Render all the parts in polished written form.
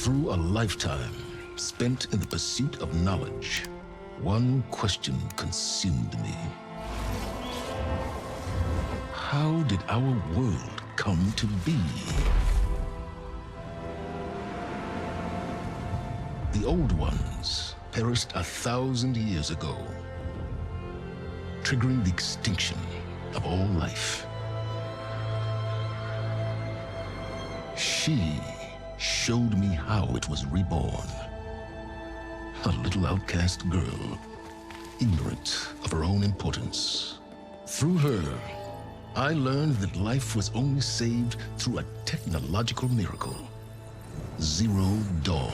Through a lifetime spent in the pursuit of knowledge, one question consumed me. How did our world come to be? The old ones perished 1,000 years ago, triggering the extinction of all life. She showed me how it was reborn. A little outcast girl, ignorant of her own importance. Through her, I learned that life was only saved through a technological miracle. Zero Dawn.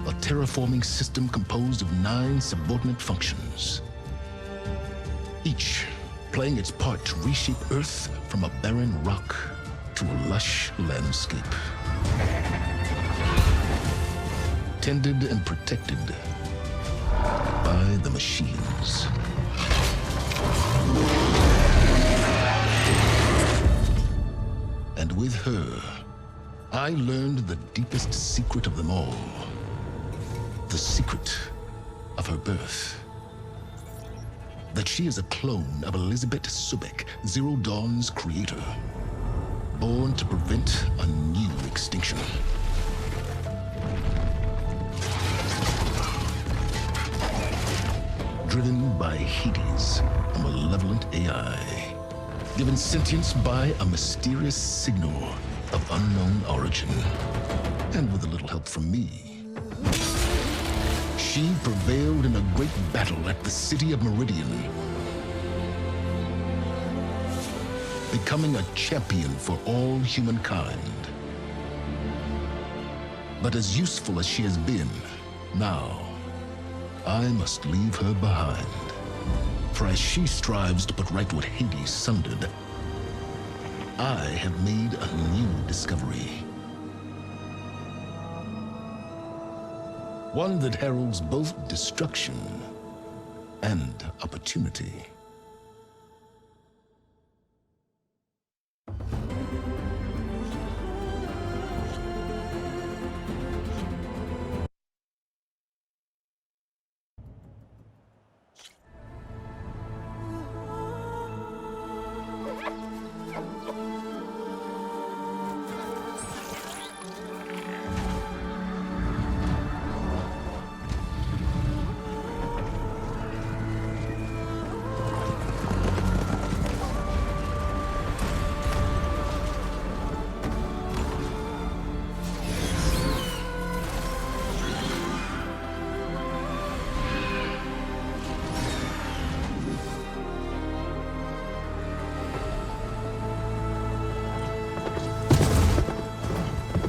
A terraforming system composed of 9 subordinate functions, each playing its part to reshape Earth from a barren rock to a lush landscape. Tended and protected by the machines. And with her, I learned the deepest secret of them all. The secret of her birth. That she is a clone of Elizabeth Subek, Zero Dawn's creator. Born to prevent a new extinction. Driven by Hades, a malevolent AI. Given sentience by a mysterious signal of unknown origin. And with a little help from me, she prevailed in a great battle at the city of Meridian, becoming a champion for all humankind. But as useful as she has been, now, I must leave her behind. For as she strives to put right what Hades sundered, I have made a new discovery. One that heralds both destruction and opportunity.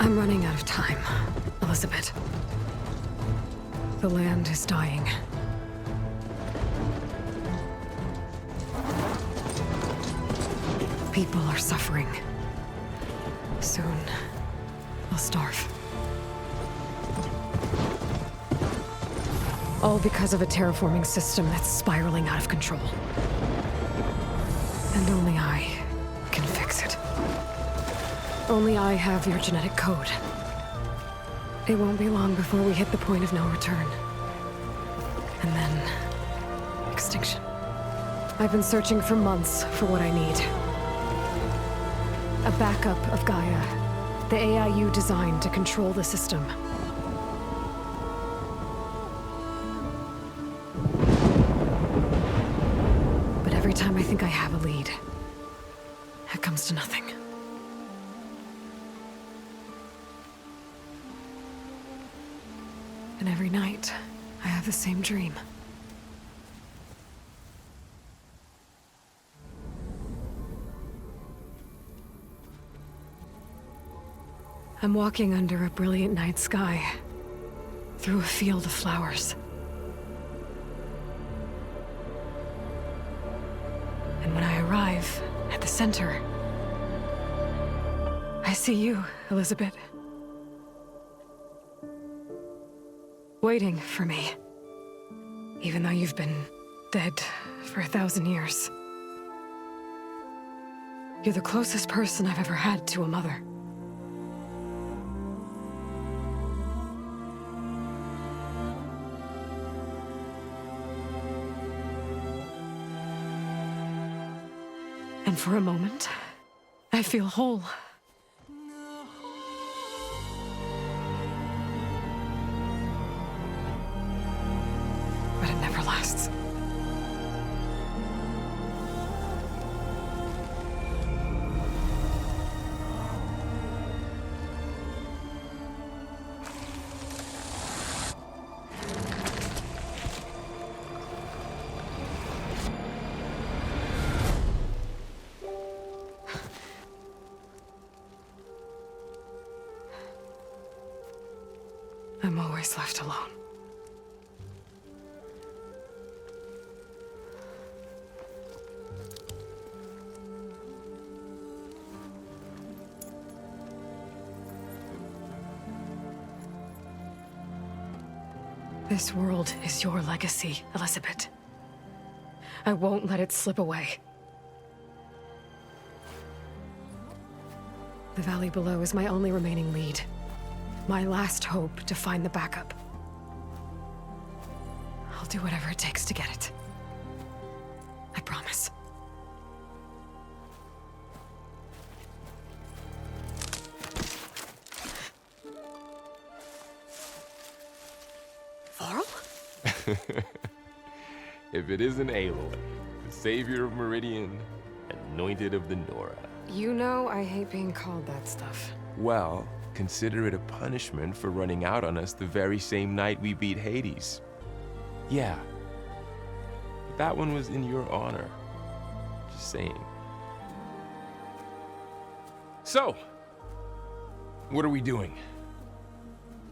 I'm running out of time, Elizabeth. The land is dying. People are suffering. Soon, they'll starve. All because of a terraforming system that's spiraling out of control. And only I can fix it. Only I have your genetic code. It won't be long before we hit the point of no return. And then, extinction. I've been searching for months for what I need. A backup of Gaia, the AI you designed to control the system. But every time I think I have a lead, it comes to nothing. And every night, I have the same dream. I'm walking under a brilliant night sky, through a field of flowers. And when I arrive at the center, I see you, Elizabeth. Waiting for me, even though you've been dead for 1,000 years. You're the closest person I've ever had to a mother. And for a moment, I feel whole. But it never lasts. I'm always left alone. This world is your legacy, Elizabeth. I won't let it slip away. The valley below is my only remaining lead. My last hope to find the backup. I'll do whatever it takes to get it. I promise. Varl? If it isn't Aloy, the savior of Meridian, anointed of the Nora. You know I hate being called that stuff. Well, consider it a punishment for running out on us the very same night we beat Hades. Yeah. But that one was in your honor. Just saying. So, what are we doing?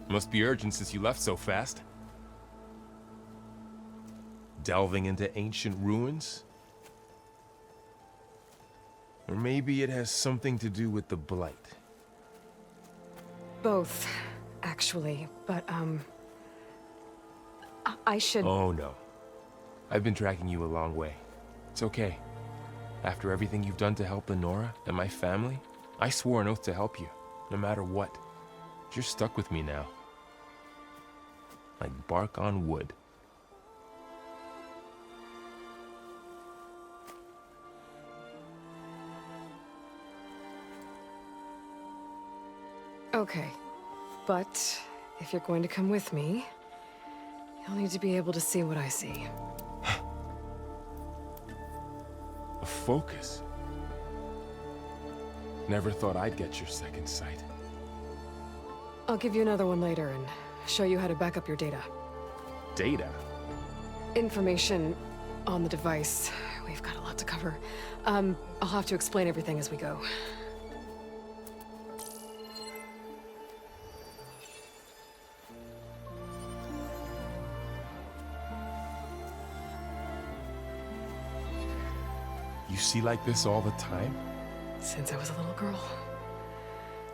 Must be urgent since you left so fast. Delving into ancient ruins? Or maybe it has something to do with the Blight. Both, actually, but, I should... Oh, no. I've been tracking you a long way. It's okay. After everything you've done to help Lenora and my family, I swore an oath to help you, no matter what. You're stuck with me now. Like bark on wood. Okay, but if you're going to come with me, you'll need to be able to see what I see. A focus? Never thought I'd get your second sight. I'll give you another one later and show you how to back up your data. Data? Information on the device. We've got a lot to cover. I'll have to explain everything as we go. You see like this all the time? Since I was a little girl.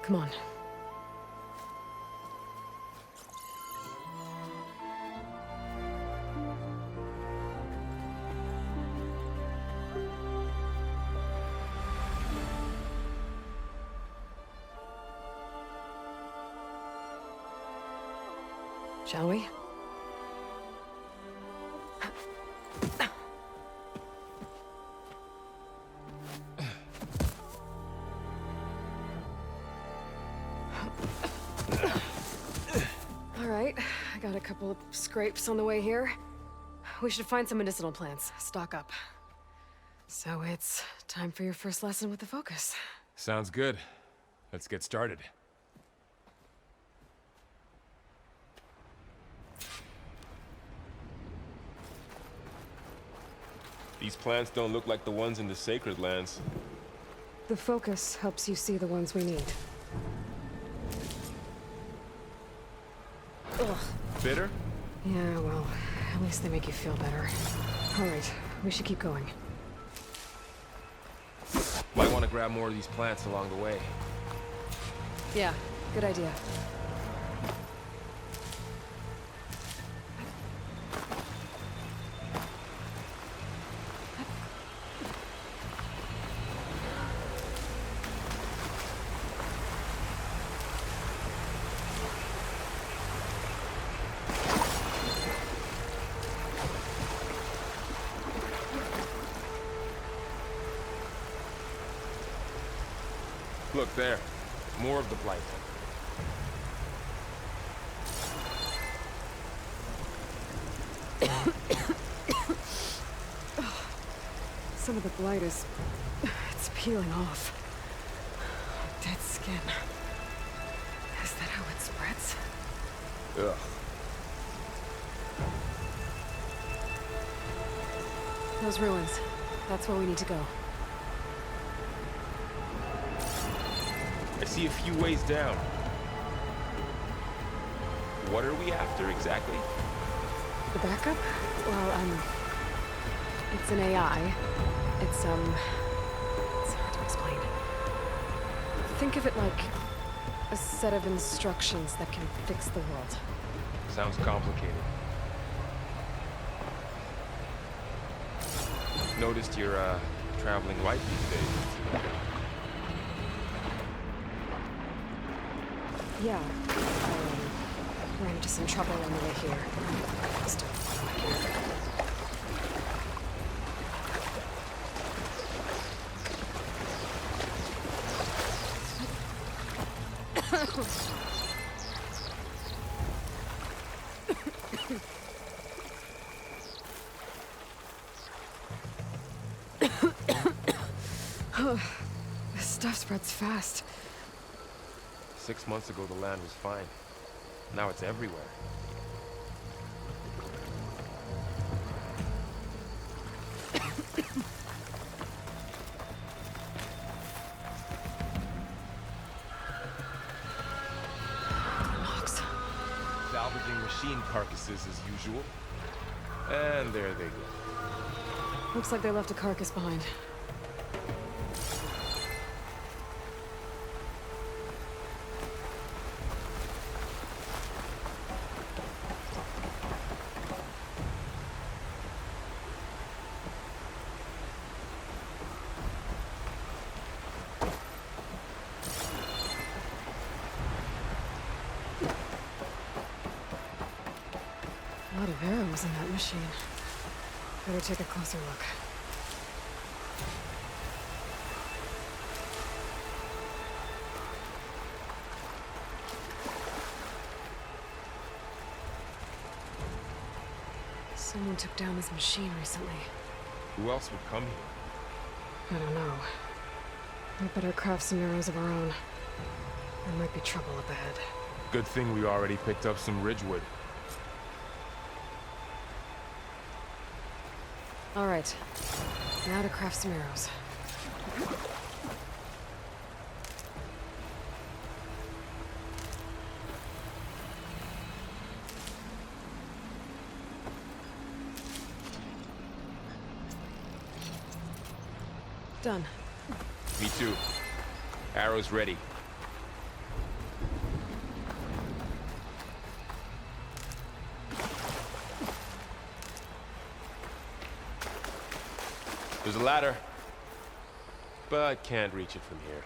Come on. Shall we? All right, I got a couple of scrapes on the way here. We should find some medicinal plants, stock up. So it's time for your first lesson with the focus. Sounds good. Let's get started. These plants don't look like the ones in the Sacred Lands. The focus helps you see the ones we need. Ugh. Bitter? Yeah, well, at least they make you feel better. All right, we should keep going. Might want to grab more of these plants along the way. Yeah, good idea. Look there. More of the blight. Some of the blight is... it's peeling off. Dead skin. Is that how it spreads? Ugh. Those ruins. That's where we need to go. I see a few ways down. What are we after exactly? The backup? Well, it's an AI. It's hard to explain. Think of it like a set of instructions that can fix the world. Sounds complicated. Noticed you're, traveling light these days. Yeah, I ran into some trouble on the way here. Still this stuff spreads fast. 6 months ago, the land was fine. Now it's everywhere. Locks. Salvaging machine carcasses as usual. And there they go. Looks like they left a carcass behind. A lot of arrows in that machine. Better take a closer look. Someone took down this machine recently. Who else would come here? I don't know. We better craft some arrows of our own. There might be trouble up ahead. Good thing we already picked up some ridgewood. All right. Now to craft some arrows. Done. Me too. Arrows ready. There's a ladder, but can't reach it from here.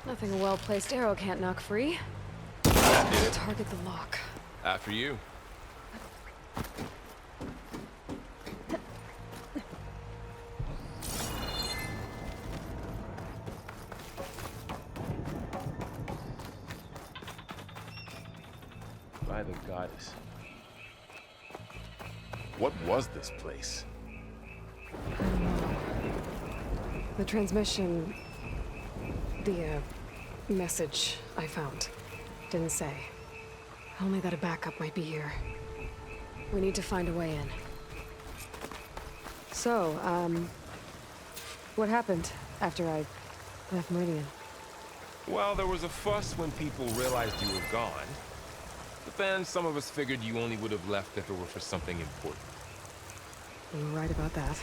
Nothing a well-placed arrow can't knock free. That did it. Target the lock. After you. By the goddess. What was this place? I don't know. The transmission... the, message I found didn't say. Only that a backup might be here. We need to find a way in. So, what happened after I left Meridian? Well, there was a fuss when people realized you were gone. But then some of us figured you only would have left if it were for something important. You were right about that.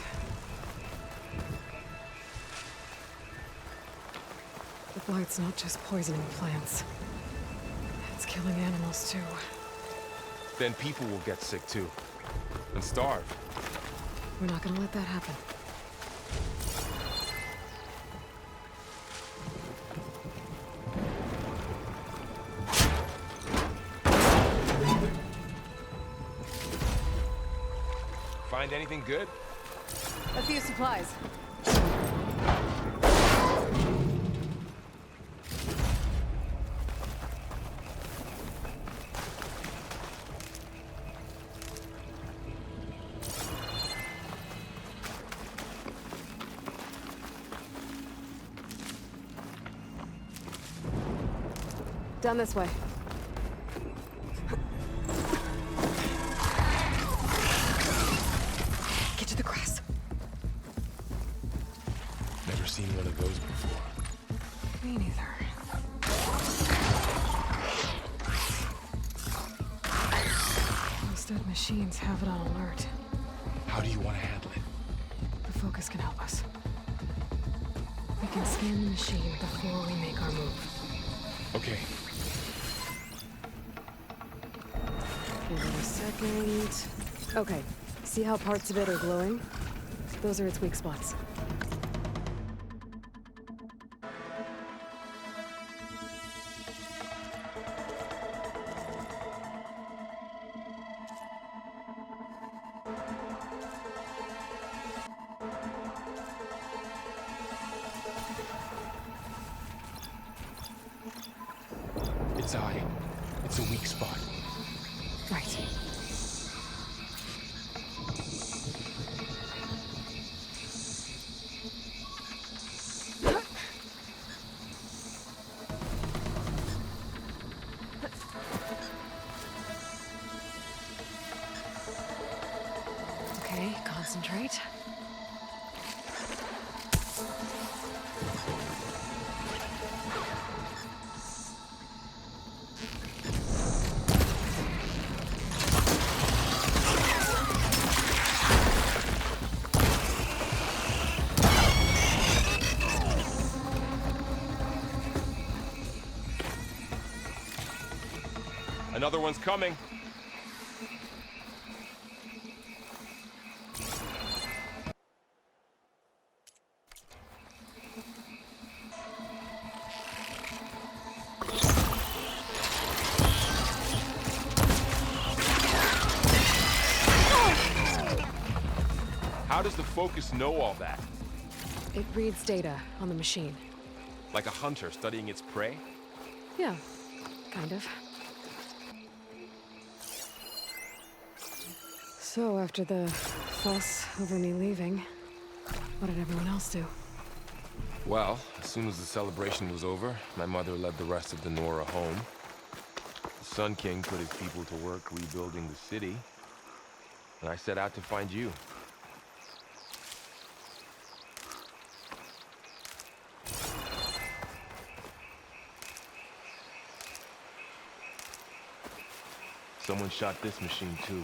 The blight's not just poisoning plants. It's killing animals, too. Then people will get sick too. And starve. We're not gonna let that happen. Find anything good? A few supplies. Down this way. Get to the grass. Never seen one of those before. Me neither. Those dead machines have it on alert. How do you want to handle it? The focus can help us. We can scan the machine before we make our move. Okay. Give it a second. Okay. See how parts of it are glowing? Those are its weak spots. Its eye. It's a weak spot. Right. Okay, concentrate. Another one's coming. How does the focus know all that? It reads data on the machine. Like a hunter studying its prey? Yeah, kind of. So, after the fuss over me leaving, what did everyone else do? Well, as soon as the celebration was over, my mother led the rest of the Nora home. The Sun King put his people to work rebuilding the city, and I set out to find you. Someone shot this machine too.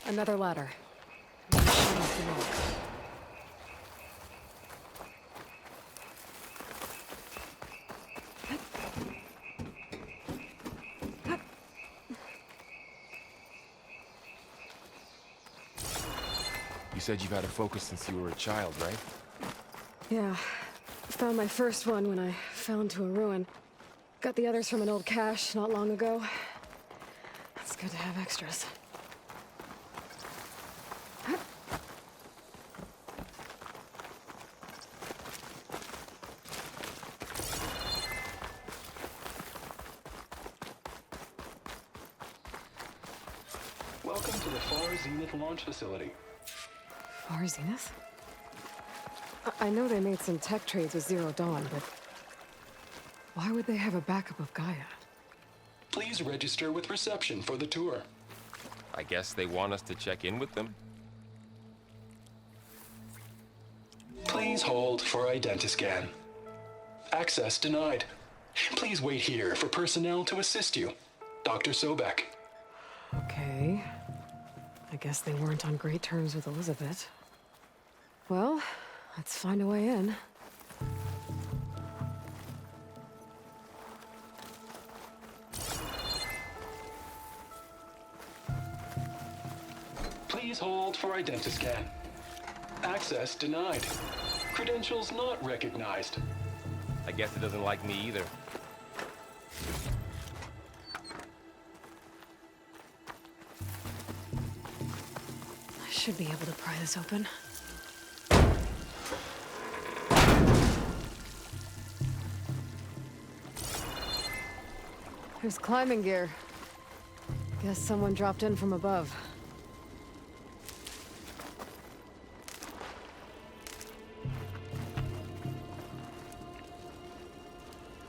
Another ladder. The machine is the lock. You said you've had a focus since you were a child, right? Yeah. Found my first one when I fell into a ruin. Got the others from an old cache not long ago. It's good to have extras. Welcome to the Far Zenith launch facility. Far Zenith? I know they made some tech trades with Zero Dawn, but why would they have a backup of Gaia? Please register with reception for the tour. I guess they want us to check in with them? Please hold for identiscan. Access denied. Please wait here for personnel to assist you. Dr. Sobek. Okay. I guess they weren't on great terms with Elizabeth. Well, let's find a way in. Please hold for identiscan. Access denied. Credentials not recognized. I guess it doesn't like me either. I should be able to pry this open. There's climbing gear. Guess someone dropped in from above.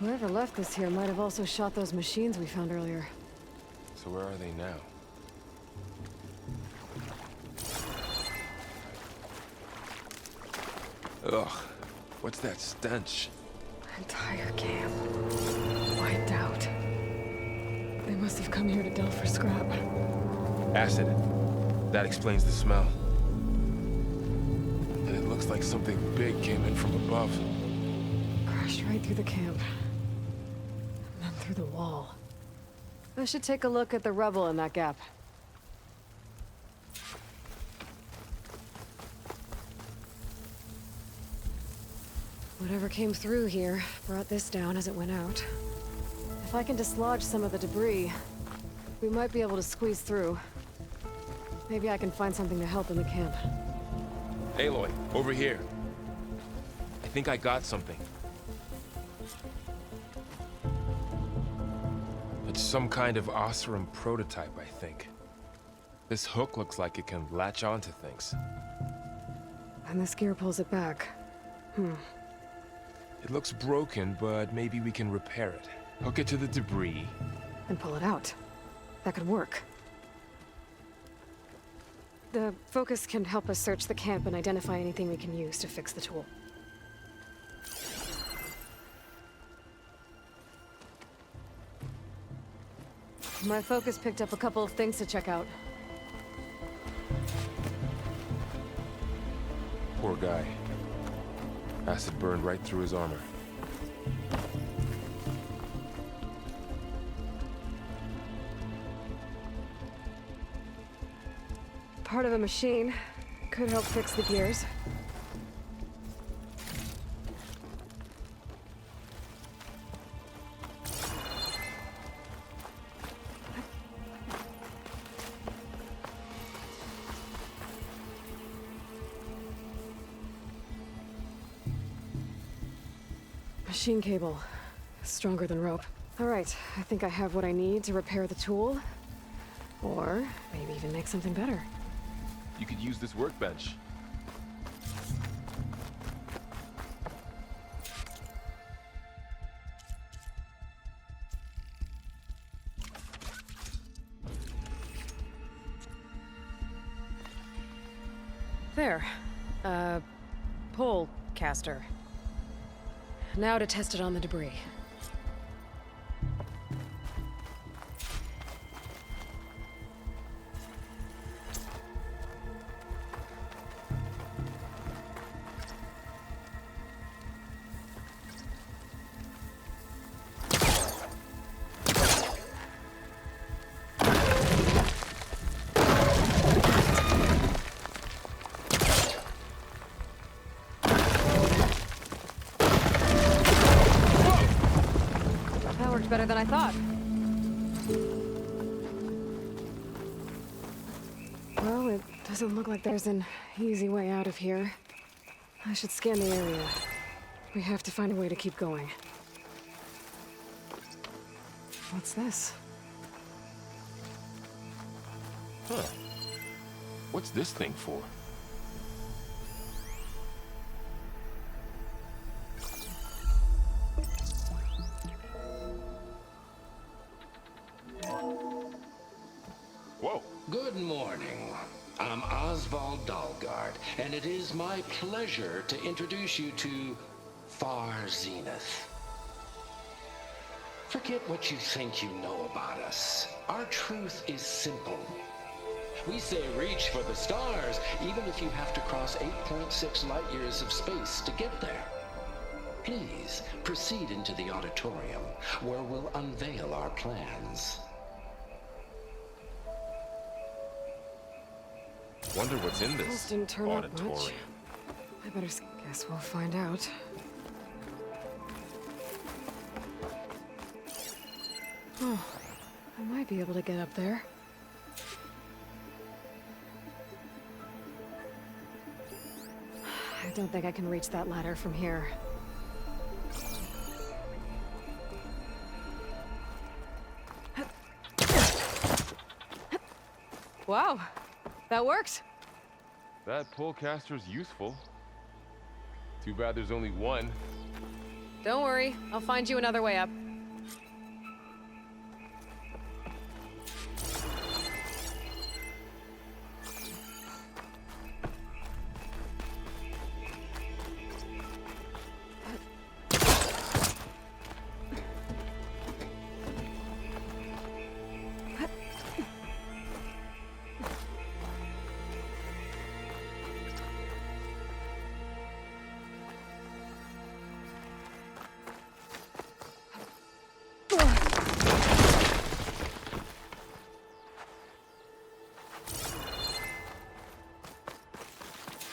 Whoever left this here might have also shot those machines we found earlier. So where are they now? Ugh, what's that stench? Entire camp. Wiped out. They must have come here to delve for scrap. Acid. That explains the smell. And it looks like something big came in from above. Crashed right through the camp. And then through the wall. I should take a look at the rubble in that gap. Whatever came through here brought this down as it went out. If I can dislodge some of the debris, we might be able to squeeze through. Maybe I can find something to help in the camp. Aloy, over here. I think I got something. It's some kind of Oseram prototype, I think. This hook looks like it can latch onto things. And this gear pulls it back. It looks broken, but maybe we can repair it. Hook it to the debris. And pull it out. That could work. The focus can help us search the camp and identify anything we can use to fix the tool. My focus picked up a couple of things to check out. Poor guy. Acid burned right through his armor. Part of a machine. Could help fix the gears. Machine cable. Stronger than rope. All right, I think I have what I need to repair the tool. Or maybe even make something better. You could use this workbench. There. Pole caster. Now to test it on the debris. Better than I thought. Well, it doesn't look like there's an easy way out of here. I should scan the area. We have to find a way to keep going. What's this? Huh. What's this thing for? Whoa. Good morning. I'm Oswald Dalgard, and it is my pleasure to introduce you to Far Zenith. Forget what you think you know about us. Our truth is simple. We say reach for the stars, even if you have to cross 8.6 light years of space to get there. Please proceed into the auditorium, where we'll unveil our plans. Wonder what's in Those this didn't turn up much. auditorium. I better guess we'll find out. Oh, I might be able to get up there. I don't think I can reach that ladder from here. Wow, that worked. That pullcaster's useful. Too bad there's only one. Don't worry, I'll find you another way up.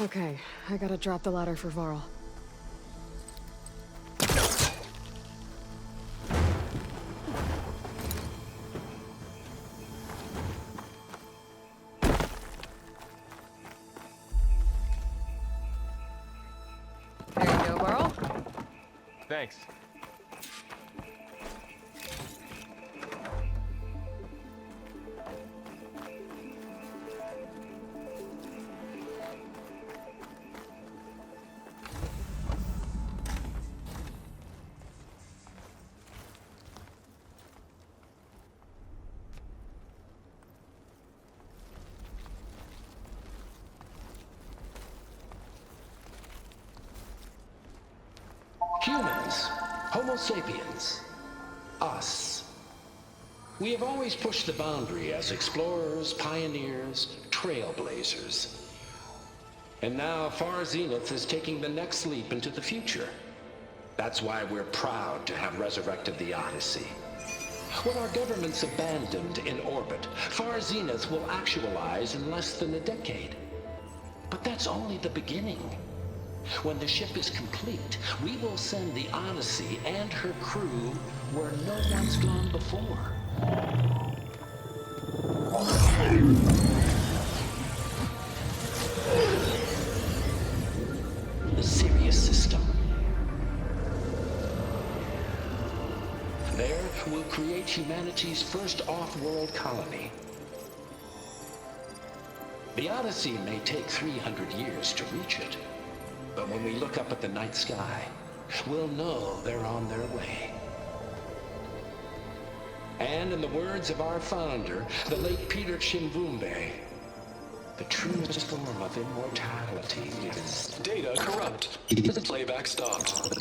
Okay, I gotta drop the ladder for Varl. There you go, Varl. Thanks. Humans, Homo sapiens, us. We have always pushed the boundary as explorers, pioneers, trailblazers. And now Far Zenith is taking the next leap into the future. That's why we're proud to have resurrected the Odyssey. What our governments abandoned in orbit, Far Zenith will actualize in less than a decade. But that's only the beginning. When the ship is complete, we will send the Odyssey and her crew where no one's gone before. The Sirius system. There, we'll create humanity's first off-world colony. The Odyssey may take 300 years to reach it. But when we look up at the night sky, we'll know they're on their way. And in the words of our founder, the late Peter Chimvumbe, the truest form of immortality is... Data corrupt. Playback stopped.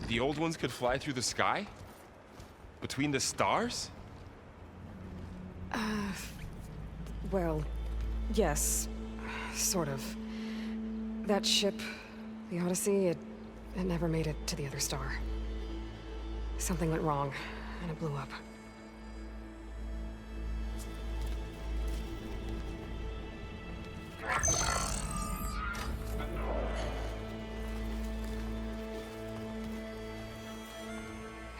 The old ones could fly through the sky? Between the stars? Well, yes. Sort of. That ship, the Odyssey, it never made it to the other star. Something went wrong, and it blew up.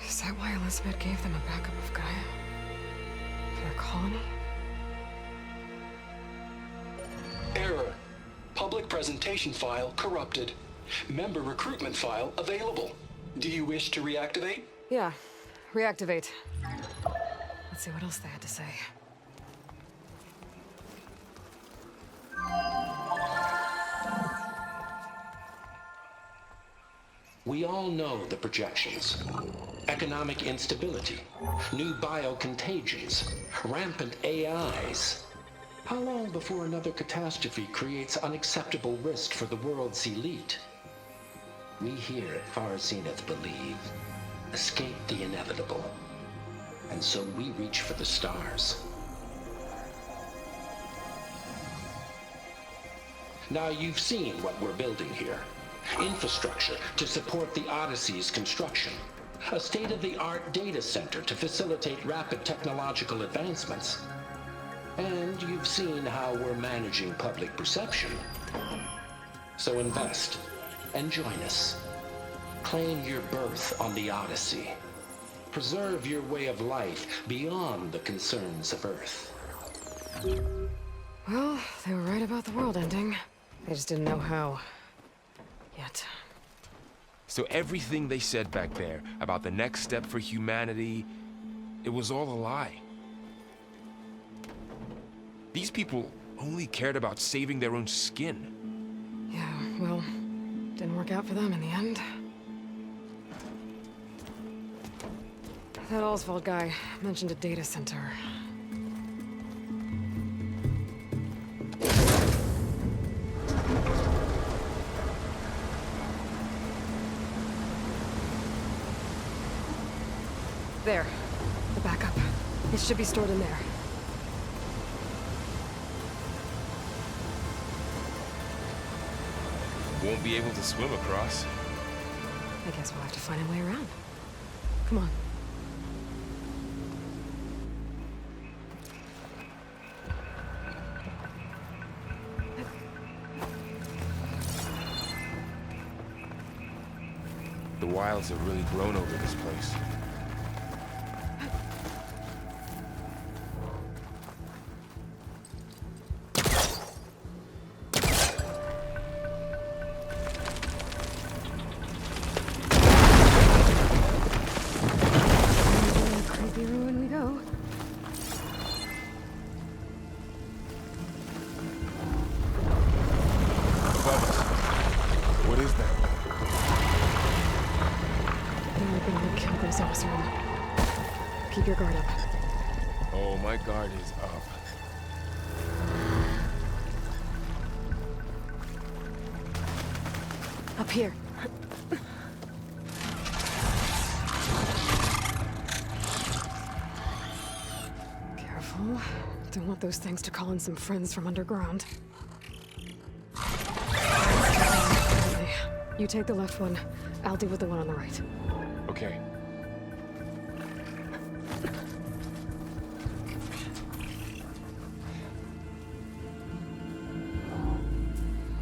Is that why Elizabeth gave them a backup of Gaia? For their colony? Error. Public presentation file corrupted. Member recruitment file available. Do you wish to reactivate? Yeah, reactivate. Let's see what else they had to say. We all know the projections. Economic instability, new biocontagions, rampant AIs. How long before another catastrophe creates unacceptable risk for the world's elite? We here at Far Zenith believe, escape the inevitable. And so we reach for the stars. Now you've seen what we're building here. Infrastructure to support the Odyssey's construction. A state-of-the-art data center to facilitate rapid technological advancements. And you've seen how we're managing public perception. So invest and join us. Claim your berth on the Odyssey. Preserve your way of life beyond the concerns of Earth. Well, they were right about the world ending. They just didn't know how. Yet. So everything they said back there about the next step for humanity, it was all a lie. These people only cared about saving their own skin. Yeah, well, didn't work out for them in the end. That Oswald guy mentioned a data center. There. The backup. It should be stored in there. Won't be able to swim across. I guess we'll have to find a way around. Come on. The wilds have really grown over this place. Creepy ruin we go. Above us. What is that? They're gonna kill those Osram. Keep your guard up. Oh, my guard is up. Up here. Careful. Don't want those things to call in some friends from underground. You take the left one. I'll deal with the one on the right. Okay.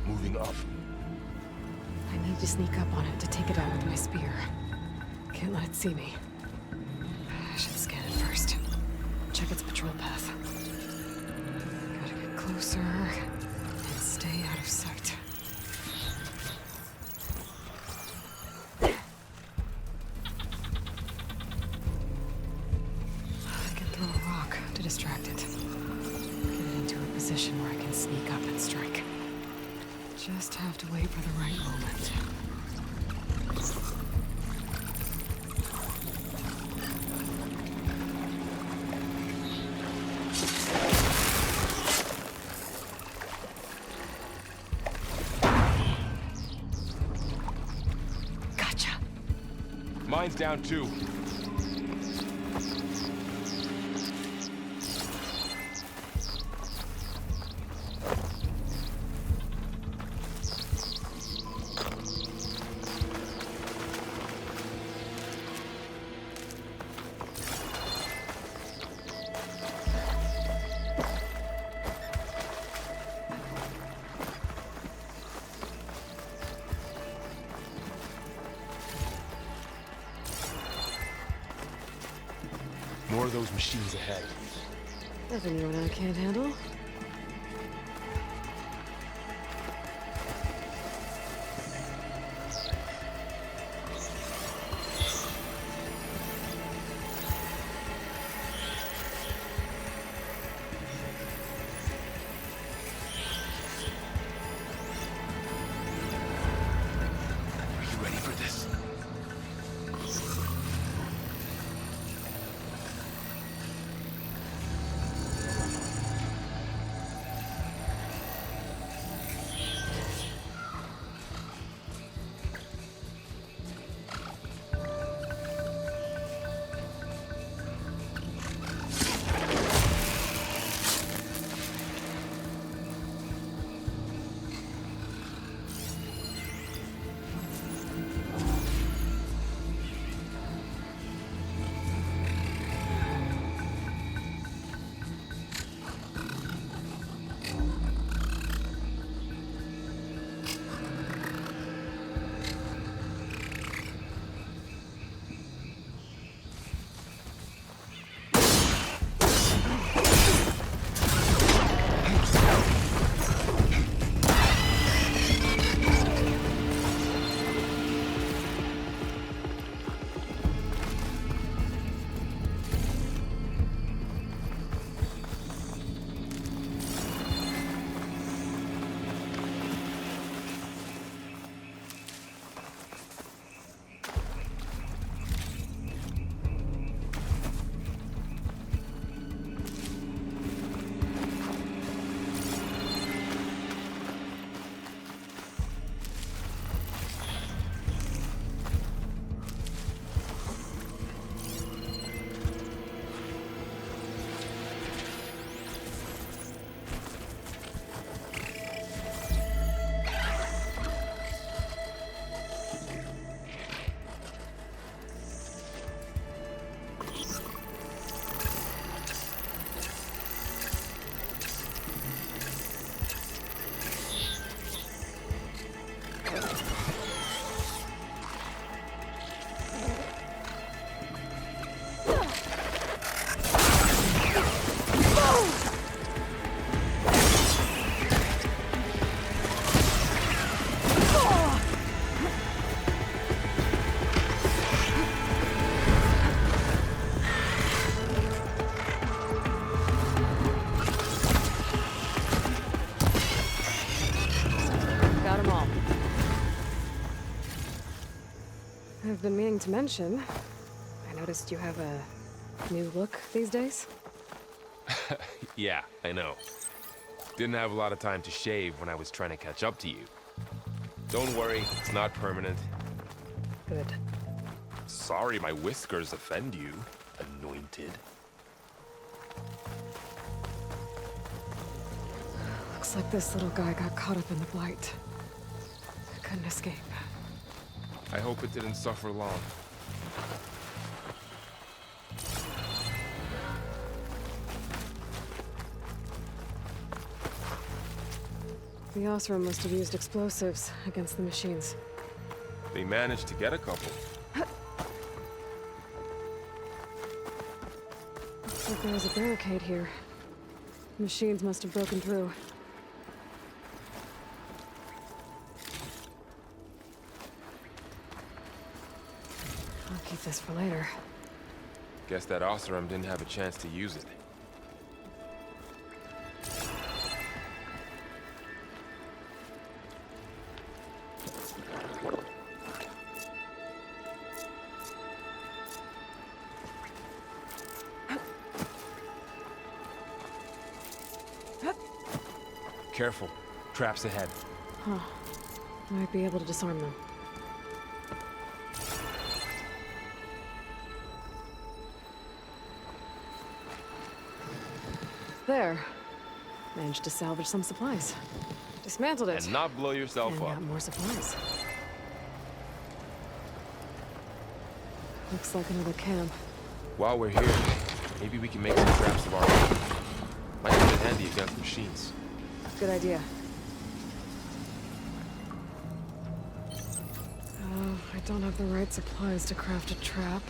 Moving up. I need to sneak up on it to take it out with my spear. Can't let it see me. I should scan it first. Check its patrol path. Gotta get closer and stay out of sight. I can throw a rock to distract it. Get it into a position where I can sneak up and strike. Just have to wait for the right moment. Gotcha. Mine's down too. More of those machines ahead. Nothing you and I can't handle. Are you ready for this? I've been meaning to mention, I noticed you have a new look these days. Yeah, I know. Didn't have a lot of time to shave when I was trying to catch up to you. Don't worry, it's not permanent. Good. Sorry my whiskers offend you, anointed. Looks like this little guy got caught up in the blight. Couldn't escape. I hope it didn't suffer long. The Osram must have used explosives against the machines. They managed to get a couple. Looks like there was a barricade here. Machines must have broken through. I'll keep this for later. Guess that Osram didn't have a chance to use it. Careful. Traps ahead. Huh. Might be able to disarm them. There. Managed to salvage some supplies. Dismantled it. And not blow yourself And up. got more supplies. Looks like another camp. While we're here, maybe we can make some traps of our own. Might come in handy against machines. Good idea. Oh, I don't have the right supplies to craft a trap.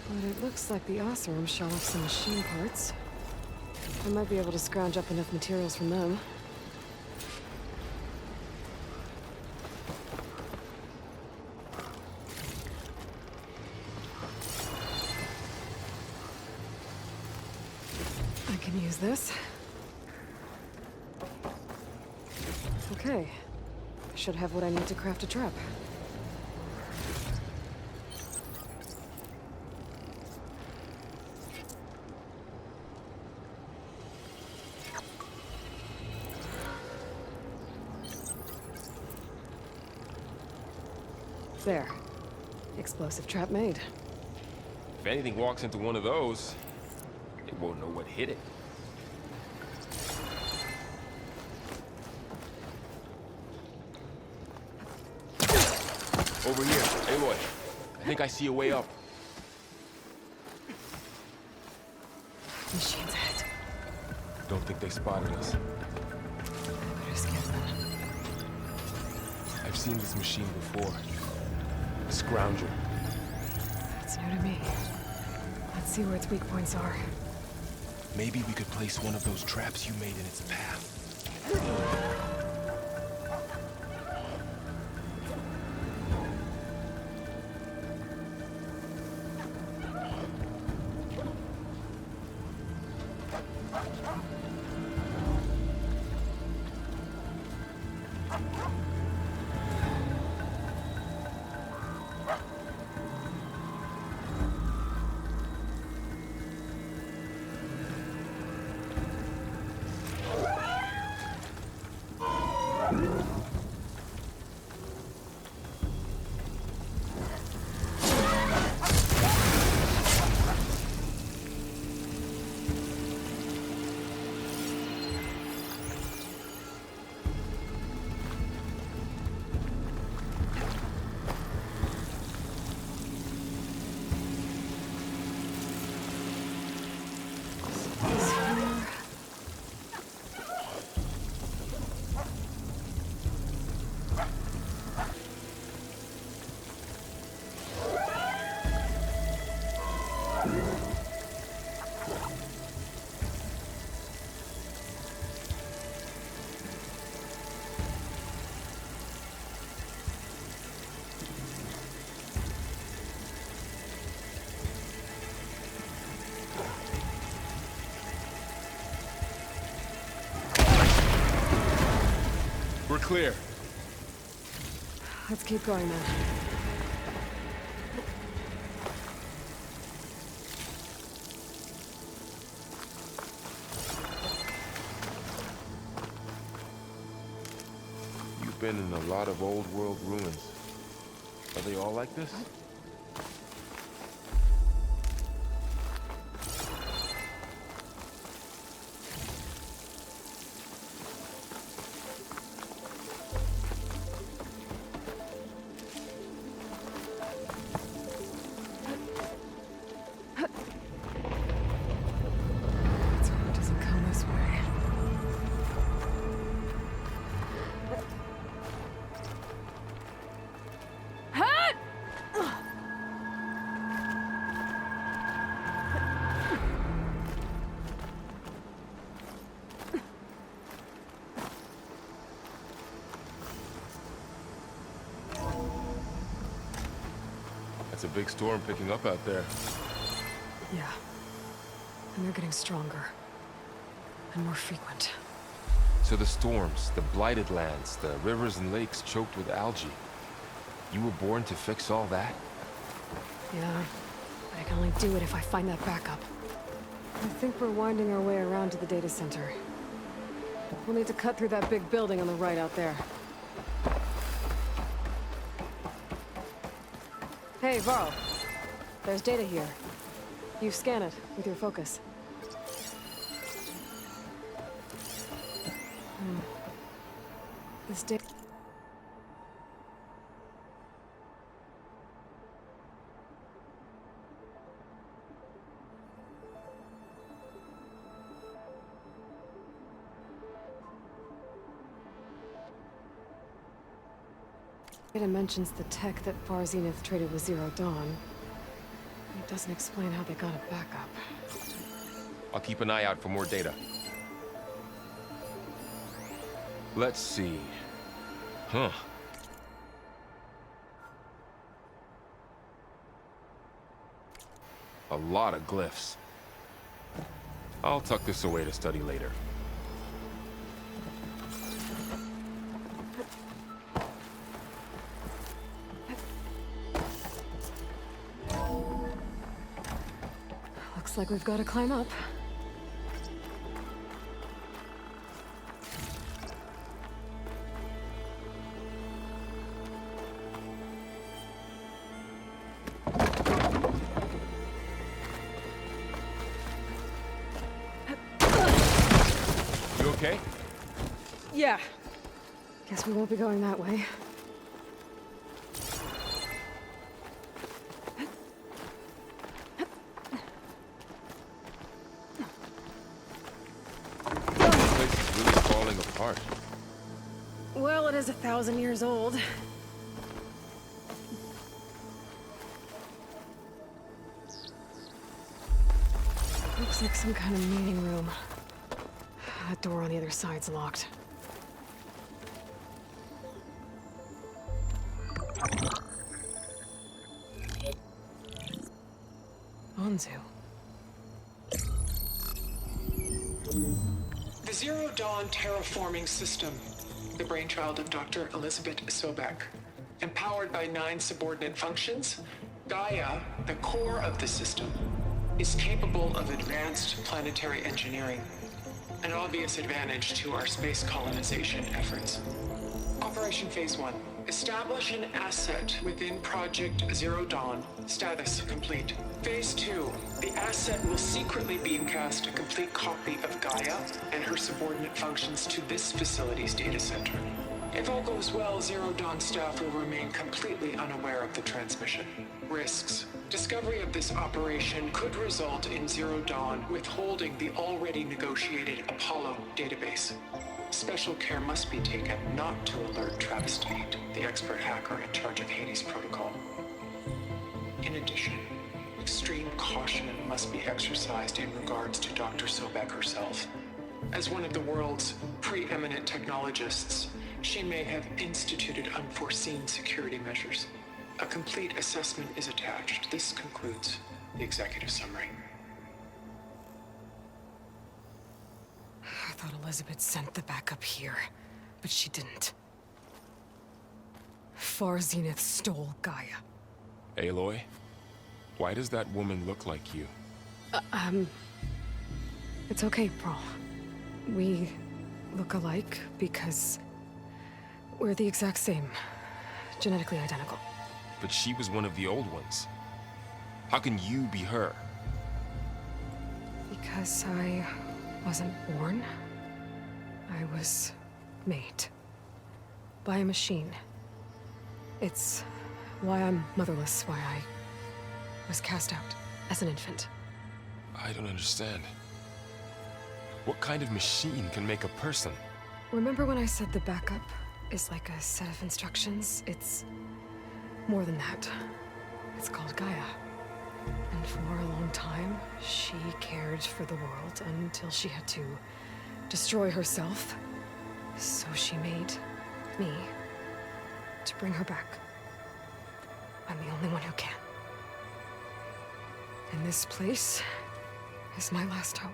But it looks like the Osram shell off some machine parts. I might be able to scrounge up enough materials from them. I can use this. Okay. I should have what I need to craft a trap. There. Explosive trap made. If anything walks into one of those, it won't know what hit it. Over here, Aloy. I think I see a way up. Machines ahead. Don't think they spotted us. I better skip them. I've seen this machine before. A scrounger. That's new to me. Let's see where its weak points are. Maybe we could place one of those traps you made in its path. We're clear. Let's keep going then. You've been in a lot of old world ruins. Are they all like this? Let's hope it doesn't come this way. It's a big storm picking up out there. Yeah. And they're getting stronger. And more frequent. So the storms, the blighted lands, the rivers and lakes choked with algae. You were born to fix all that? Yeah. But I can only do it if I find that backup. I think we're winding our way around to the data center. We'll need to cut through that big building on the right out there. Hey, Varl. There's data here. You scan it with your focus. This data... It mentions the tech that Far Zenith traded with Zero Dawn. It doesn't explain how they got a backup. I'll keep an eye out for more data. Let's see. Huh. A lot of glyphs. I'll tuck this away to study later. Looks like we've got to climb up. You okay? Yeah. Guess we won't be going that way. This place is really falling apart. Well, it is 1,000 years old. Looks like some kind of meeting room. That door on the other side's locked. Anzu. The Zero Dawn terraforming system, the brainchild of Dr. Elizabeth Sobek. Empowered by 9 subordinate functions, Gaia, the core of the system, is capable of advanced planetary engineering, an obvious advantage to our space colonization efforts. Operation Phase 1. Establish an asset within Project Zero Dawn. Status complete. Phase 2. The asset will secretly beamcast a complete copy of Gaia and her subordinate functions to this facility's data center. If all goes well, Zero Dawn staff will remain completely unaware of the transmission. Risks. Discovery of this operation could result in Zero Dawn withholding the already negotiated Apollo database. Special care must be taken not to alert Travis Tate, the expert hacker in charge of Hades Protocol. In addition, extreme caution must be exercised in regards to Dr. Sobek herself. As one of the world's preeminent technologists, she may have instituted unforeseen security measures. A complete assessment is attached. This concludes the executive summary. I thought Elizabeth sent the backup here, but she didn't. Far Zenith stole Gaia. Aloy? Why does that woman look like you? It's okay, Pearl. We look alike because We're the exact same. Genetically identical. But she was one of the old ones. How can you be her? Because I wasn't born. I was made. By a machine. It's why I'm motherless, why I was cast out as an infant. I don't understand. What kind of machine can make a person? Remember when I said the backup is like a set of instructions? It's more than that. It's called Gaia. And for a long time, she cared for the world until she had to destroy herself. So she made me to bring her back. I'm the only one who can. And this place is my last hope.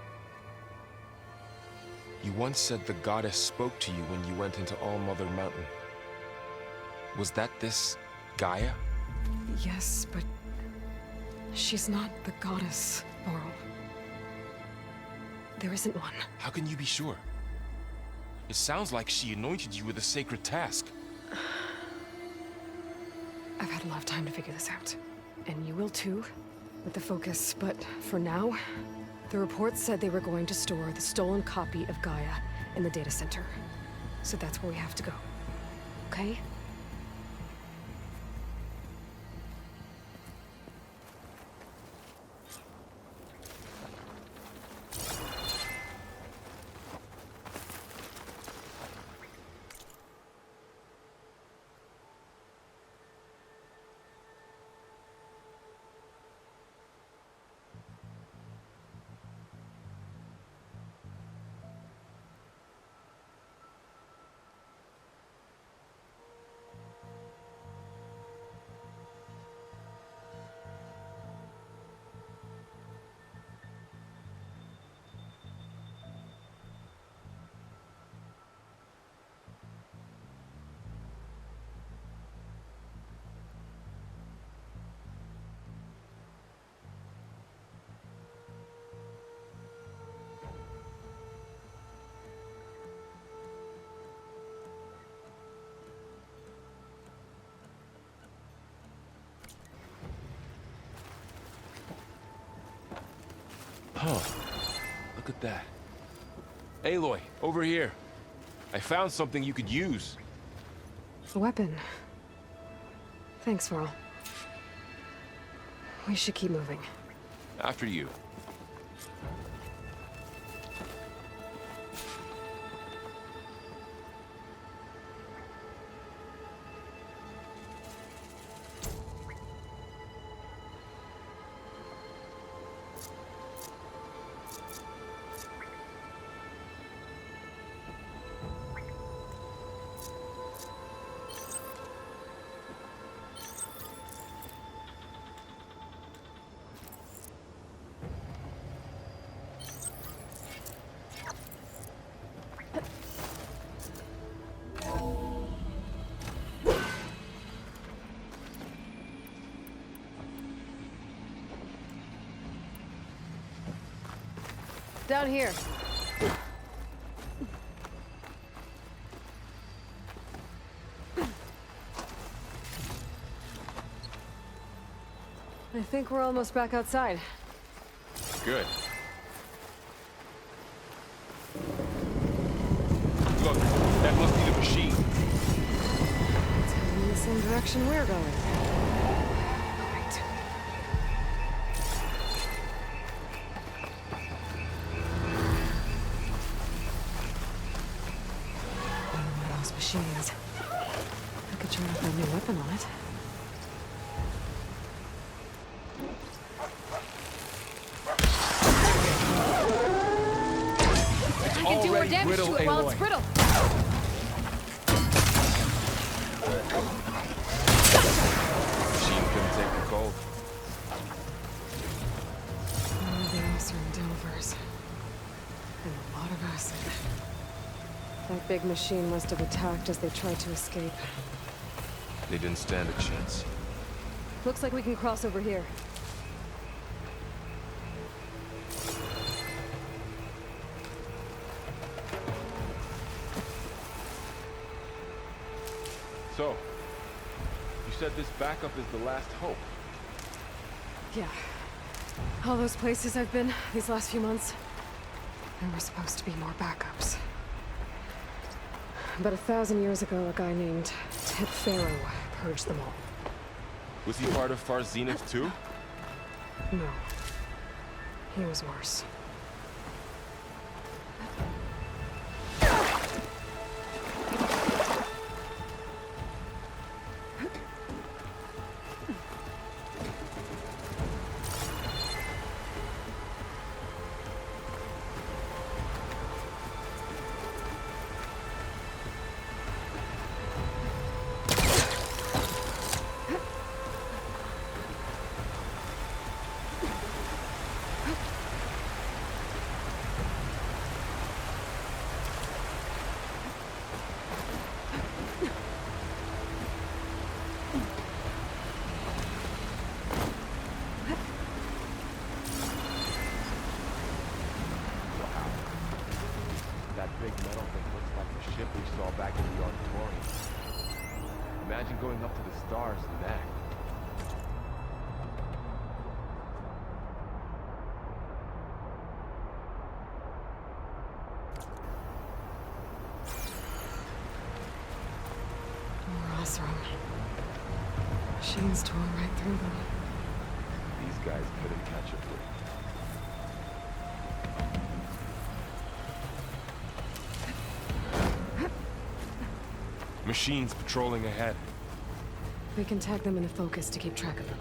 You once said the goddess spoke to you when you went into All-Mother Mountain. Was that this Gaia? Yes, but she's not the goddess, Laurel. There isn't one. How can you be sure? It sounds like she anointed you with a sacred task. I've had a lot of time to figure this out. And you will too, with the focus. But for now, the report said they were going to store the stolen copy of Gaia in the data center. So that's where we have to go. Okay? Huh. Look at that. Aloy, over here. I found something you could use. A weapon. Thanks, Varl. We should keep moving. After you. Down here. I think we're almost back outside. Good. Look, that must be the machine. It's heading in the same direction we're going. Great. One of those machines. I could try to put a new weapon on it. It's I can do more damage brittle, to it while Aloy. it's brittle. Machine couldn't take the cold. All the ice are in Delvers. And a lot of acid. That big machine must have attacked as they tried to escape. They didn't stand a chance. Looks like we can cross over here. So, you said this backup is the last hope. Yeah. All those places I've been these last few months, there were supposed to be more backups. But 1,000 years ago, a guy named Ted Pharaoh purged them all. Was he part of Far Zenith too? No. He was worse. That big metal thing looks like the ship we saw back in the auditorium. Imagine going up to the stars in that. Ross room. Machines tore right through them. These guys couldn't catch a break. Machines patrolling ahead. We can tag them in the focus to keep track of them.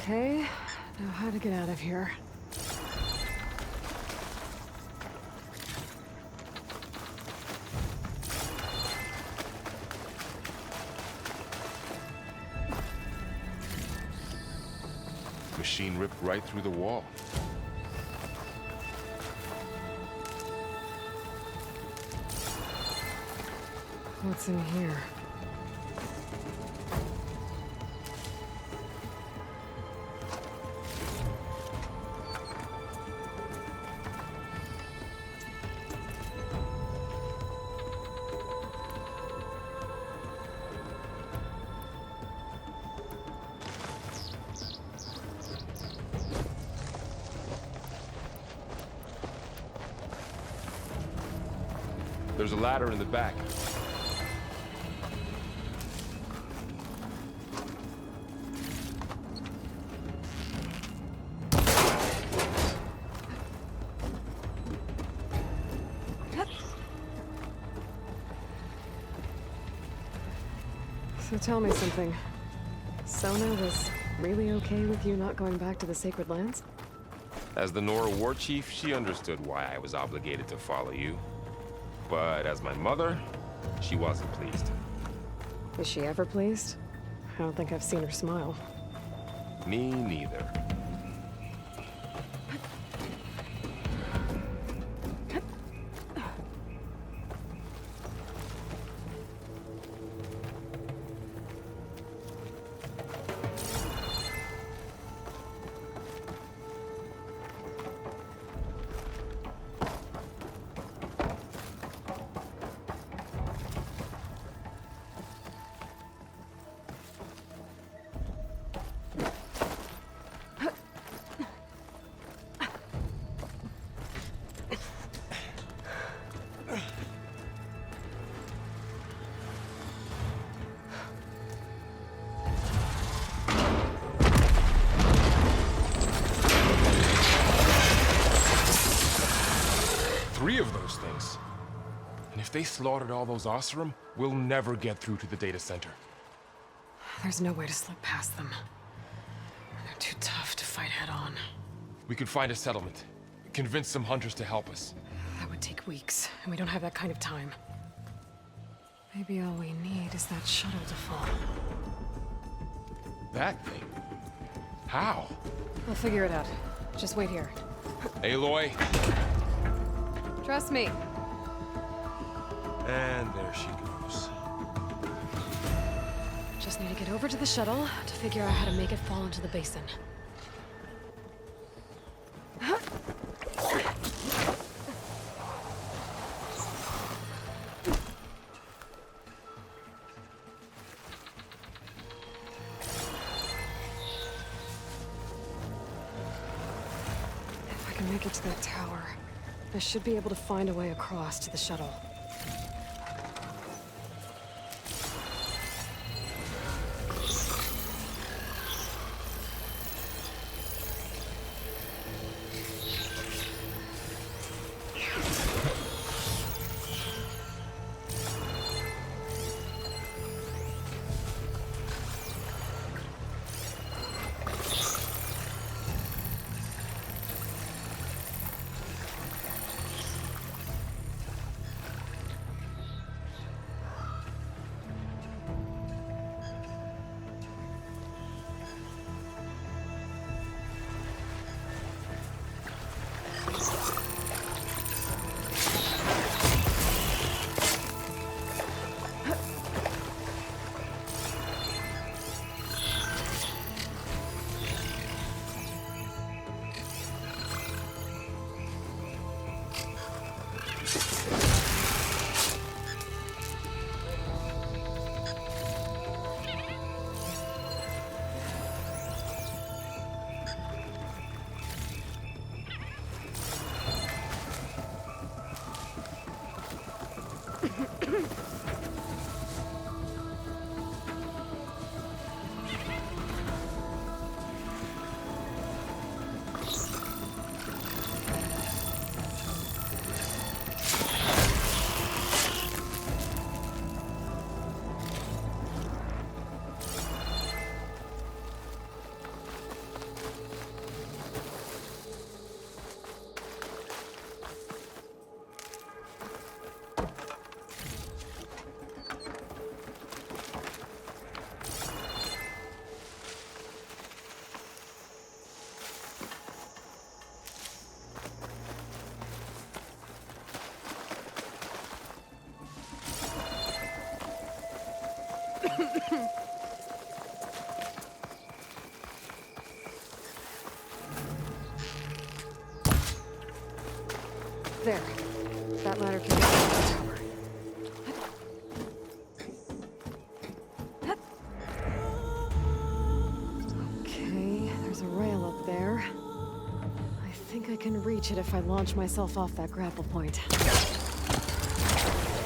Okay, now how to get out of here. Machine ripped right through the wall. What's in here? There's a ladder in the back. So tell me something. Sona was really okay with you not going back to the Sacred Lands? As the Nora war chief, she understood why I was obligated to follow you. But as my mother, she wasn't pleased. Is she ever pleased? I don't think I've seen her smile. Me neither. Three of those things. And if they slaughtered all those Oseram, we'll never get through to the data center. There's no way to slip past them. They're too tough to fight head-on. We could find a settlement. Convince some hunters to help us. That would take weeks, and we don't have that kind of time. Maybe all we need is that shuttle to fall. That thing? How? We'll figure it out. Just wait here. Aloy. Trust me. And there she goes. Just need to get over to the shuttle to figure out how to make it fall into the basin. If I can make it to that tower, I should be able to find a way across to the shuttle. There. That ladder can get to the tower. Okay, there's a rail up there. I think I can reach it if I launch myself off that grapple point.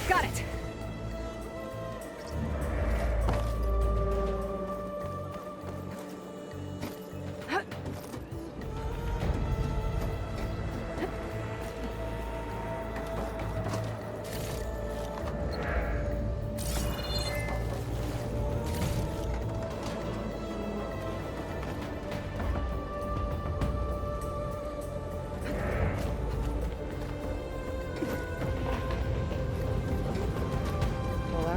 Got it!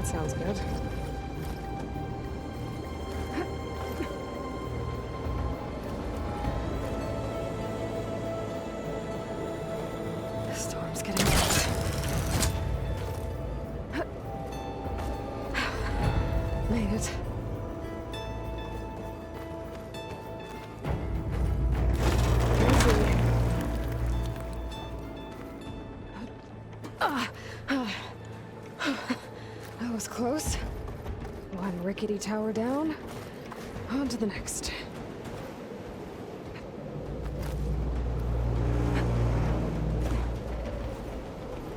That sounds good. The storm's getting worse. Made it. That was close. One rickety tower down. On to the next.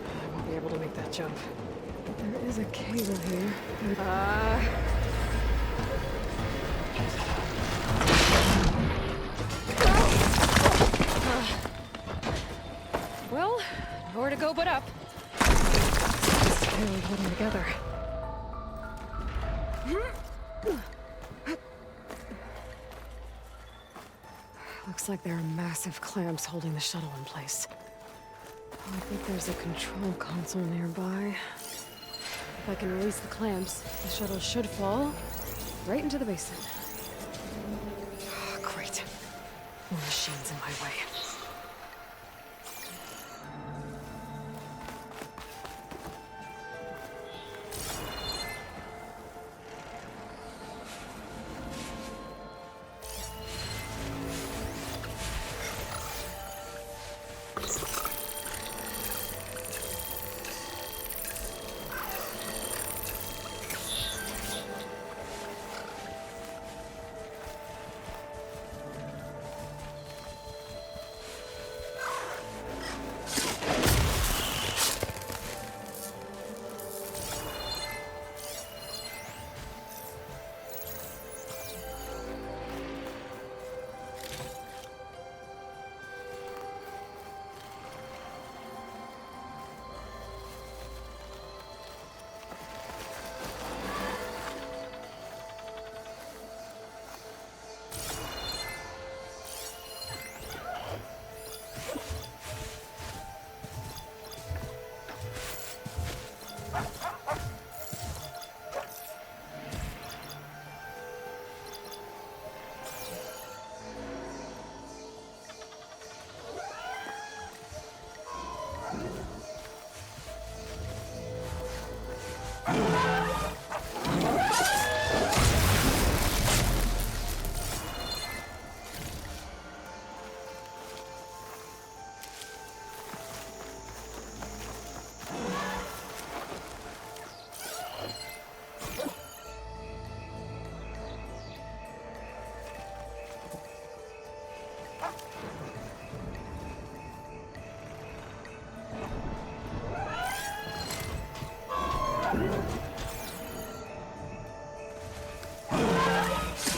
I won't be able to make that jump. There is a cable here. Well, nowhere to go but up. It's barely holding together. Looks like there are massive clamps holding the shuttle in place. I think there's a control console nearby. If I can release the clamps, the shuttle should fall right into the basin. Oh, great. More machines in my way.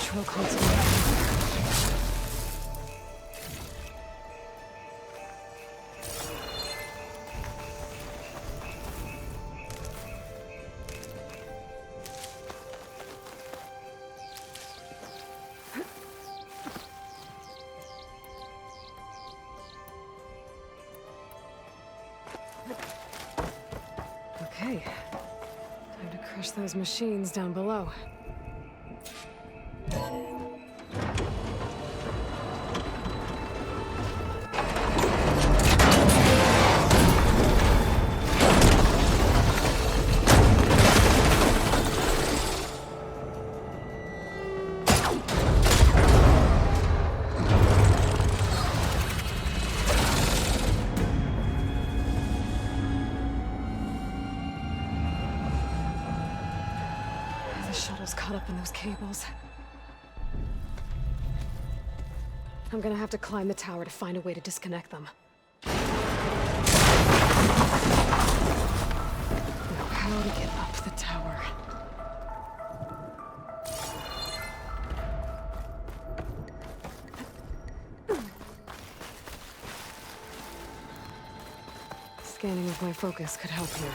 Control console. Okay. Time to crush those machines down below. The shuttle's caught up in those cables. I'm gonna have to climb the tower to find a way to disconnect them. Know how to get up the tower. Scanning with my focus could help here.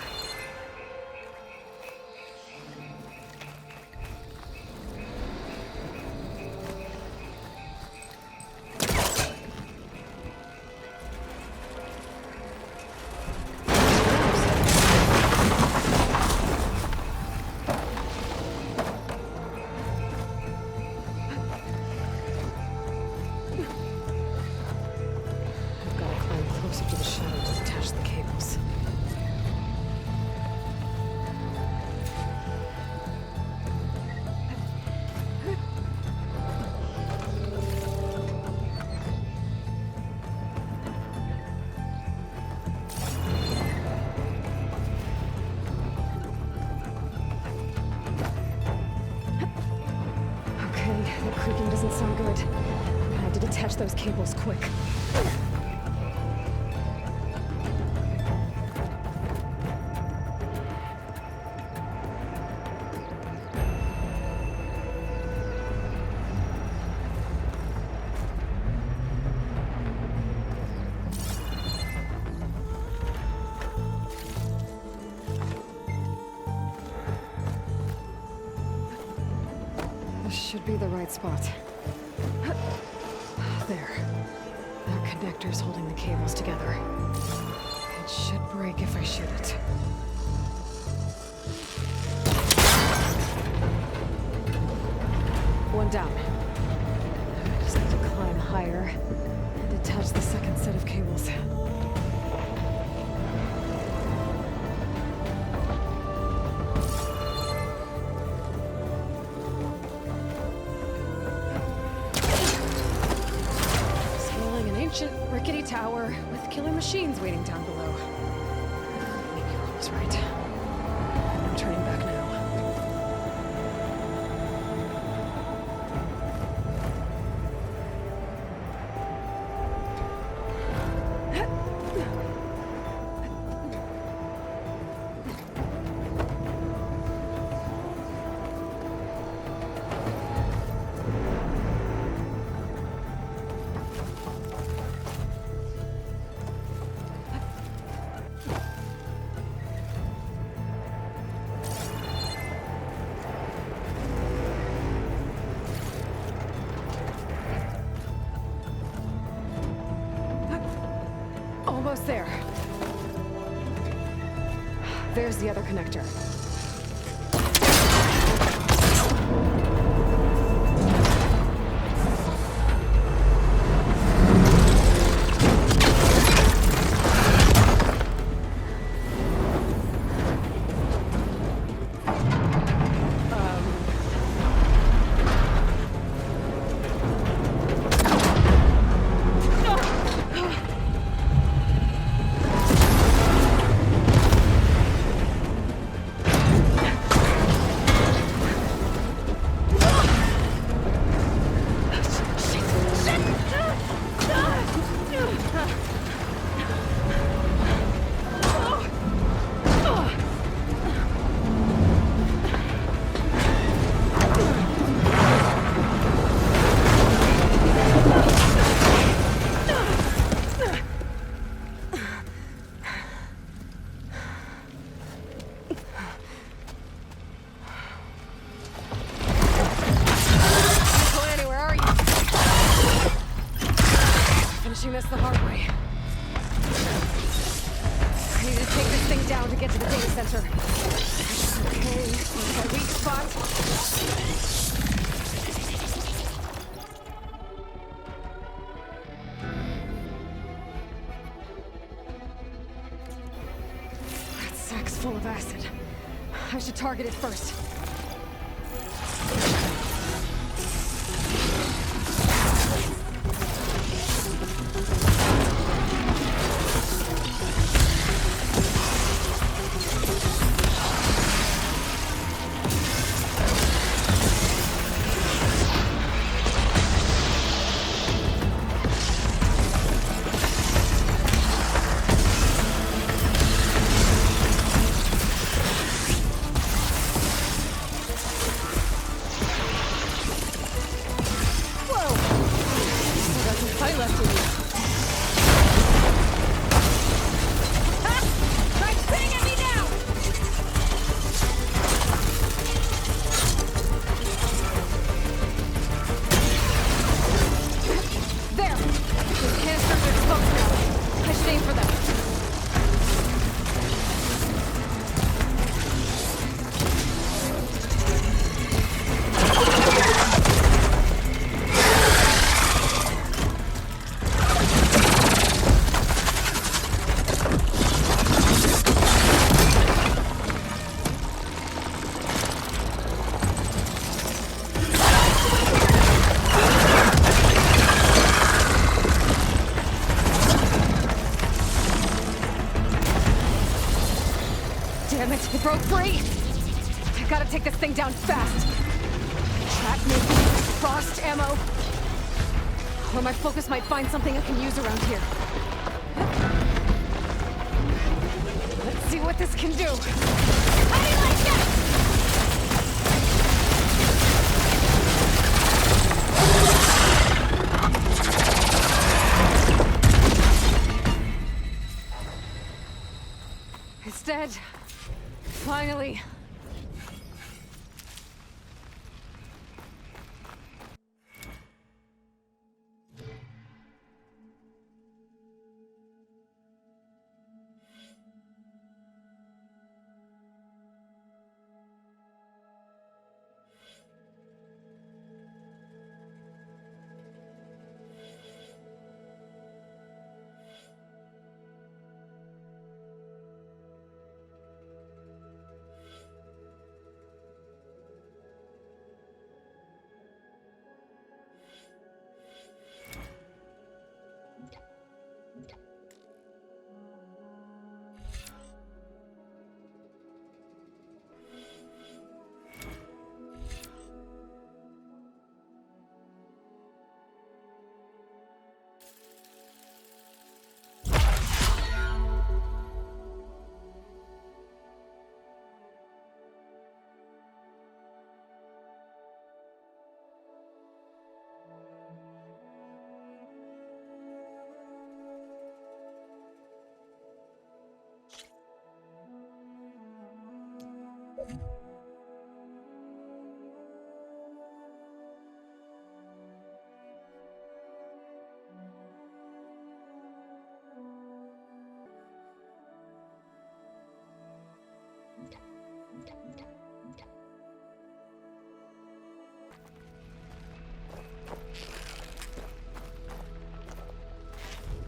creaking doesn't sound good. I have to detach those cables quick. Should be the right spot. There. That connector's holding the cables together. It should break if I shoot it. One down. I just need to climb higher and detach the second set of cables. Rickety tower with killer machines waiting down below. Maybe you're almost right. I'm turning back now. Almost there. There's the other connector. This the hard way. I need to take this thing down to get to the data center. Okay, my weak spot. That sack's full of acid. I should target it first. Damn it, it broke free! I gotta take this thing down fast! That making frost ammo. Or my focus might find something I can use around here. Let's see what this can do. How do you like that? It's dead. Finally.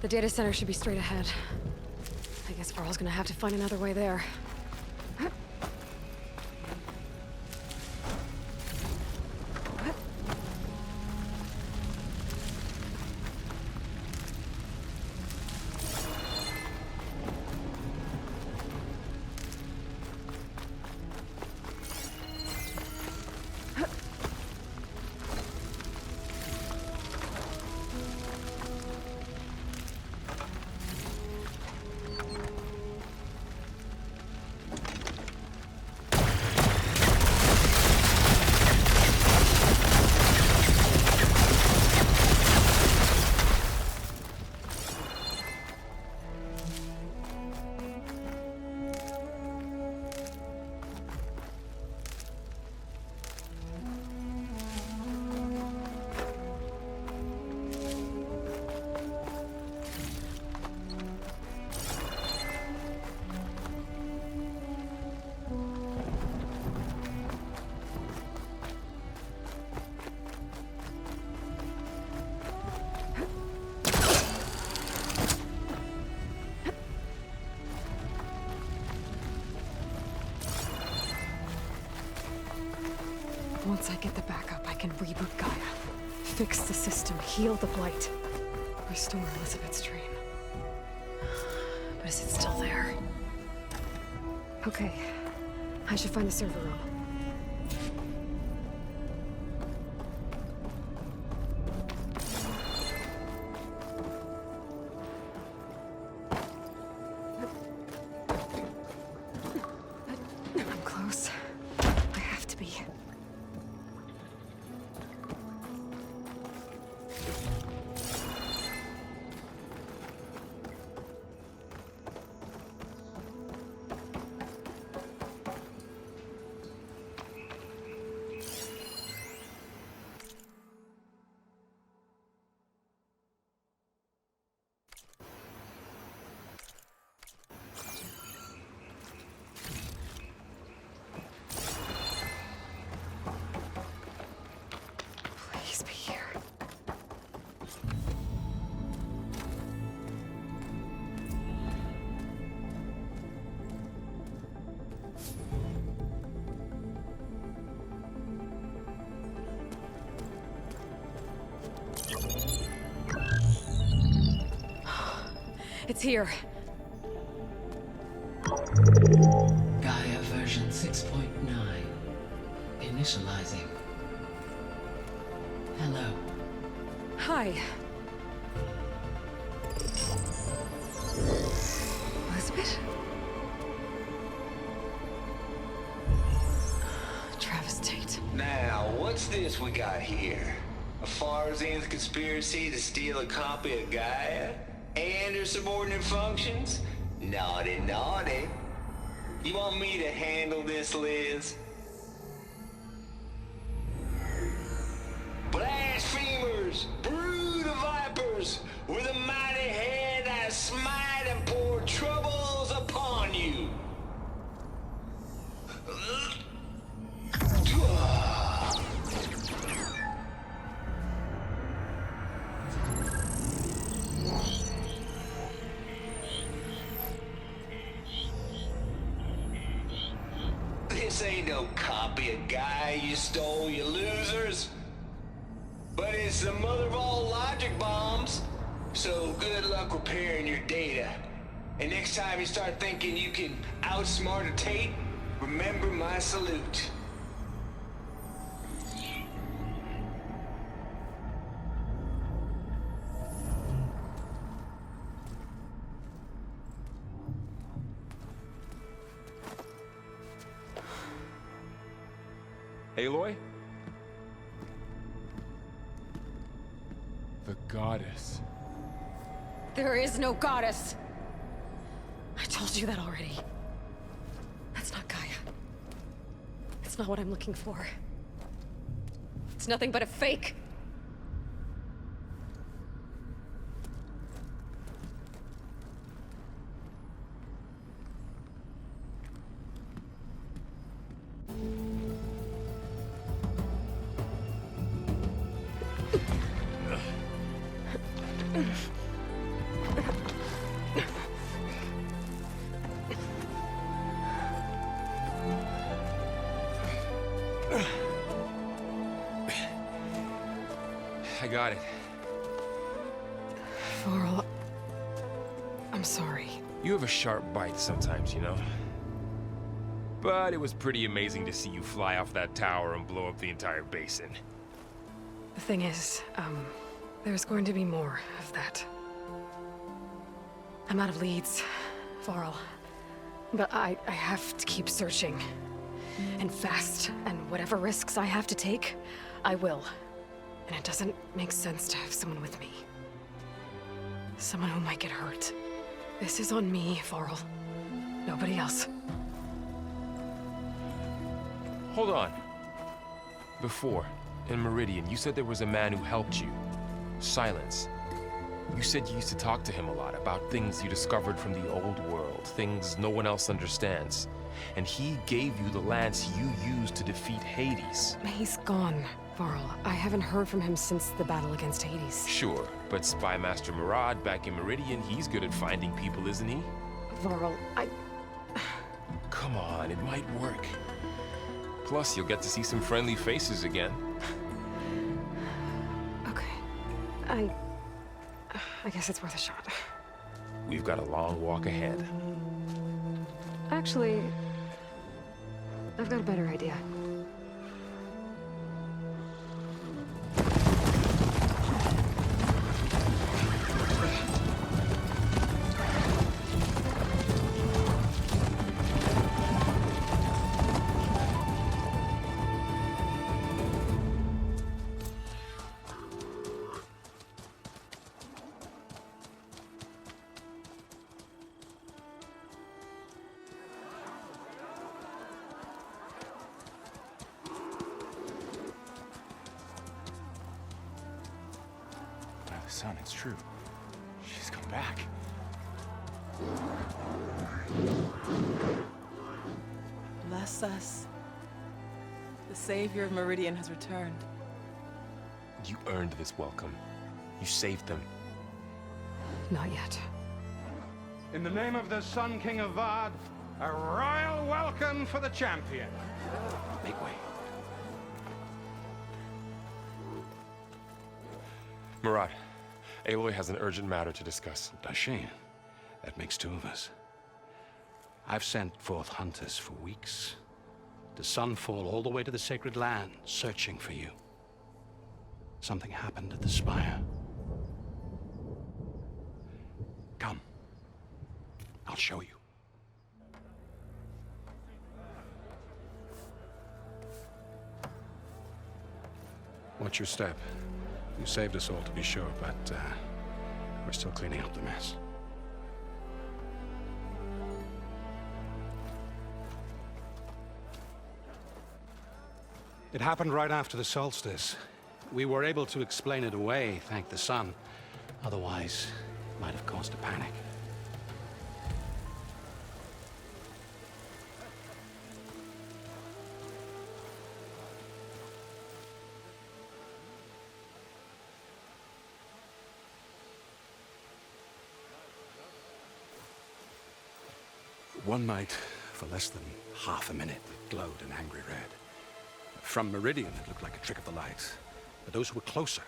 The data center should be straight ahead. I guess Varl's gonna have to find another way there. Once I get the backup, I can reboot Gaia. Fix the system, heal the Blight. Restore Elizabeth's dream. But is it still there? Okay. I should find the server room. I'm close. I have to be. Please be here. It's here. Gaia version 6.9. Initializing. Hello. Hi. Elizabeth? Travis Tate. Now, what's this we got here? A Farzian's conspiracy to steal a copy of Gaia? And her subordinate functions? Naughty, naughty. You want me to handle this, Liz? Blasphemers! Brood of vipers! With a mighty hand I smite and pour troubles upon you! This ain't no copy of Gaia you stole, you losers. But it's the mother of all logic bombs. So good luck repairing your data. And next time you start thinking you can outsmart a Tate, remember my salute. Aloy? The goddess. There is no goddess. I told you that already. That's not Gaia. It's not what I'm looking for. It's nothing but a fake. I got it. Varl, I'm sorry. You have a sharp bite sometimes, you know? But it was pretty amazing to see you fly off that tower and blow up the entire basin. The thing is, there's going to be more of that. I'm out of leads, Varl. But I have to keep searching. And fast, and whatever risks I have to take, I will. And it doesn't make sense to have someone with me. Someone who might get hurt. This is on me, Varl. Nobody else. Hold on. Before, in Meridian, you said there was a man who helped you. Silence. You said you used to talk to him a lot about things you discovered from the old world, things no one else understands. And he gave you the lance you used to defeat Hades. He's gone, Varl. I haven't heard from him since the battle against Hades. Sure, but Spy Master Murad back in Meridian, he's good at finding people, isn't he? Varl, Come on, it might work. Plus, you'll get to see some friendly faces again. Okay. I guess it's worth a shot. We've got a long walk ahead. Actually, I've got a better idea. Son, it's true. She's come back. Bless us. The Savior of Meridian has returned. You earned this welcome. You saved them. Not yet. In the name of the Sun King of Vard, a royal welcome for the champion. Make way. Murad, Aloy has an urgent matter to discuss. Dashane, that makes two of us. I've sent forth hunters for weeks, to Sunfall all the way to the Sacred Land, searching for you. Something happened at the spire. Come. I'll show you. Watch your step. You saved us all, to be sure, but we're still cleaning up the mess. It happened right after the solstice. We were able to explain it away, thank the sun. Otherwise, it might have caused a panic. One night, for less than half a minute, it glowed an angry red. From Meridian, it looked like a trick of the light. But those who were closer,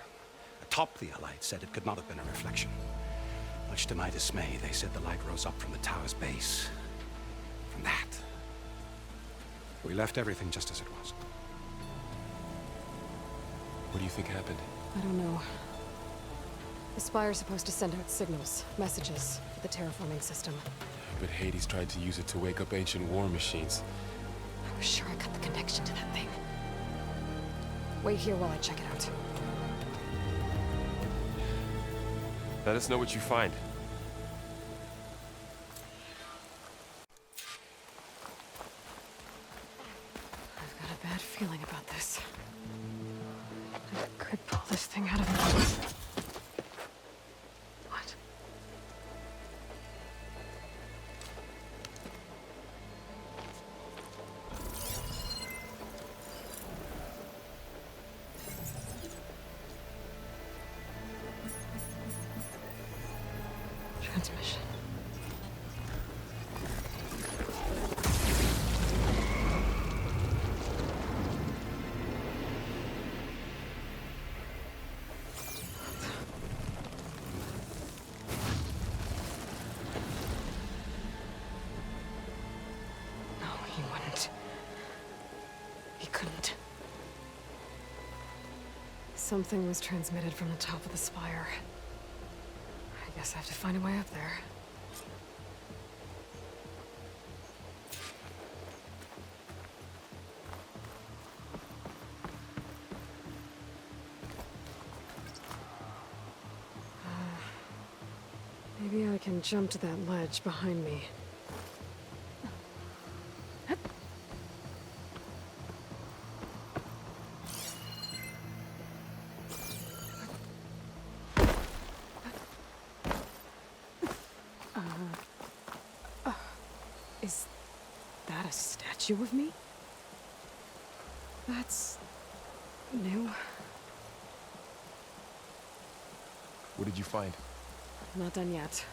atop the Allied, said it could not have been a reflection. Much to my dismay, they said the light rose up from the tower's base. From that. We left everything just as it was. What do you think happened? I don't know. The Spire's supposed to send out signals, messages, for the terraforming system. But Hades tried to use it to wake up ancient war machines. I was sure I cut the connection to that thing. Wait here while I check it out. Let us know what you find. I've got a bad feeling about this. I could pull this thing out of me. What? Transmission. No, he wouldn't. He couldn't. Something was transmitted from the top of the spire. I guess I have to find a way up there. Maybe I can jump to that ledge behind me. Is that a statue of me? That's new. What did you find? Not done yet.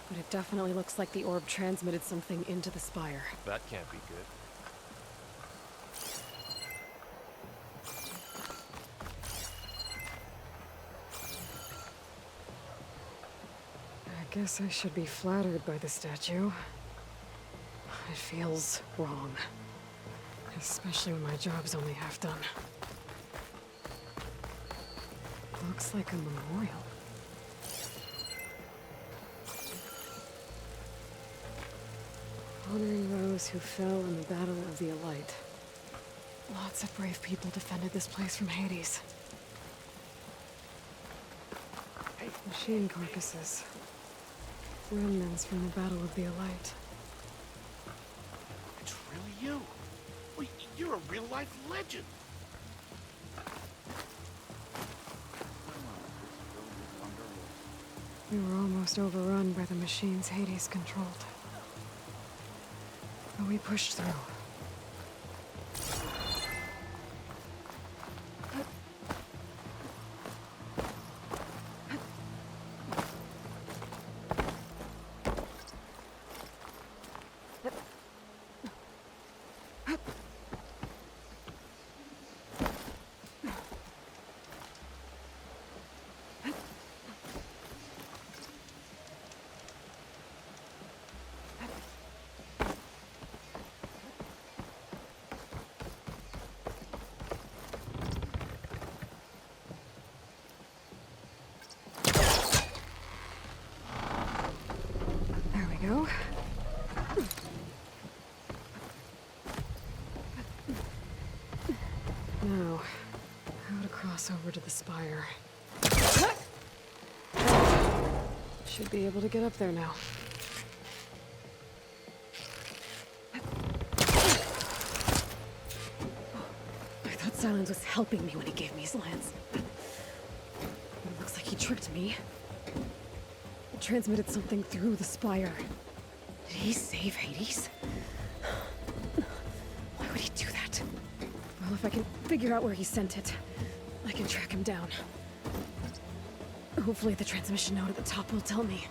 But it definitely looks like the orb transmitted something into the spire. That can't be good. I guess I should be flattered by the statue. It feels wrong. Especially when my job's only half done. Looks like a memorial. Honoring those who fell in the Battle of the Allight. Lots of brave people defended this place from Hades. Machine carcasses. Remnants from the Battle of the Allight. It's really you. Well, you're a real-life legend. We were almost overrun by the machines Hades controlled. But we pushed through. Now, how to cross over to the spire. Should be able to get up there now. I thought Silence was helping me when he gave me his lance. It looks like he tricked me. It transmitted something through the spire. Did he save Hades? Why would he do that? Well, if I can figure out where he sent it, I can track him down. Hopefully the transmission node at the top will tell me.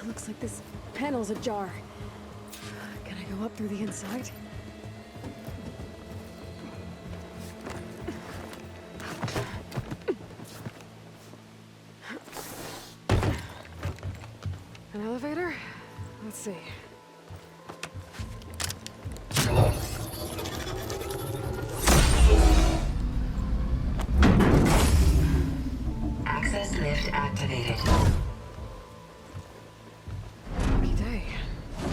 Looks like this panel's ajar. Can I go up through the inside? An elevator? Let's see. Access lift activated. Lucky day.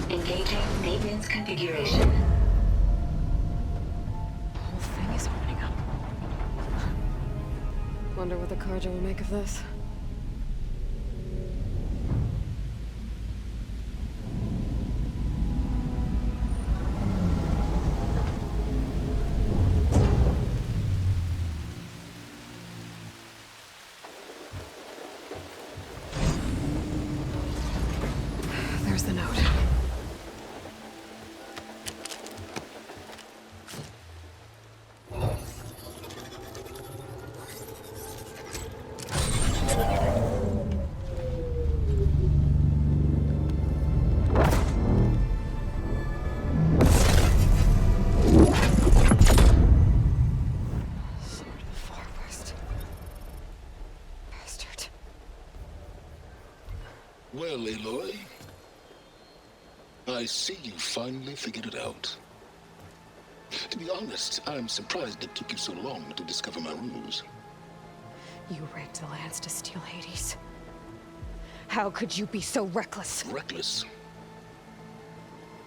Engaging maintenance configuration. The whole thing is opening up. Wonder what the Carja will make of this. There's the note. Sword of the Far West. Bastard. Well, Aloy, I see you finally figured it out. To be honest, I'm surprised it took you so long to discover my ruse. You rigged the lance to steal Hades. How could you be so reckless? Reckless?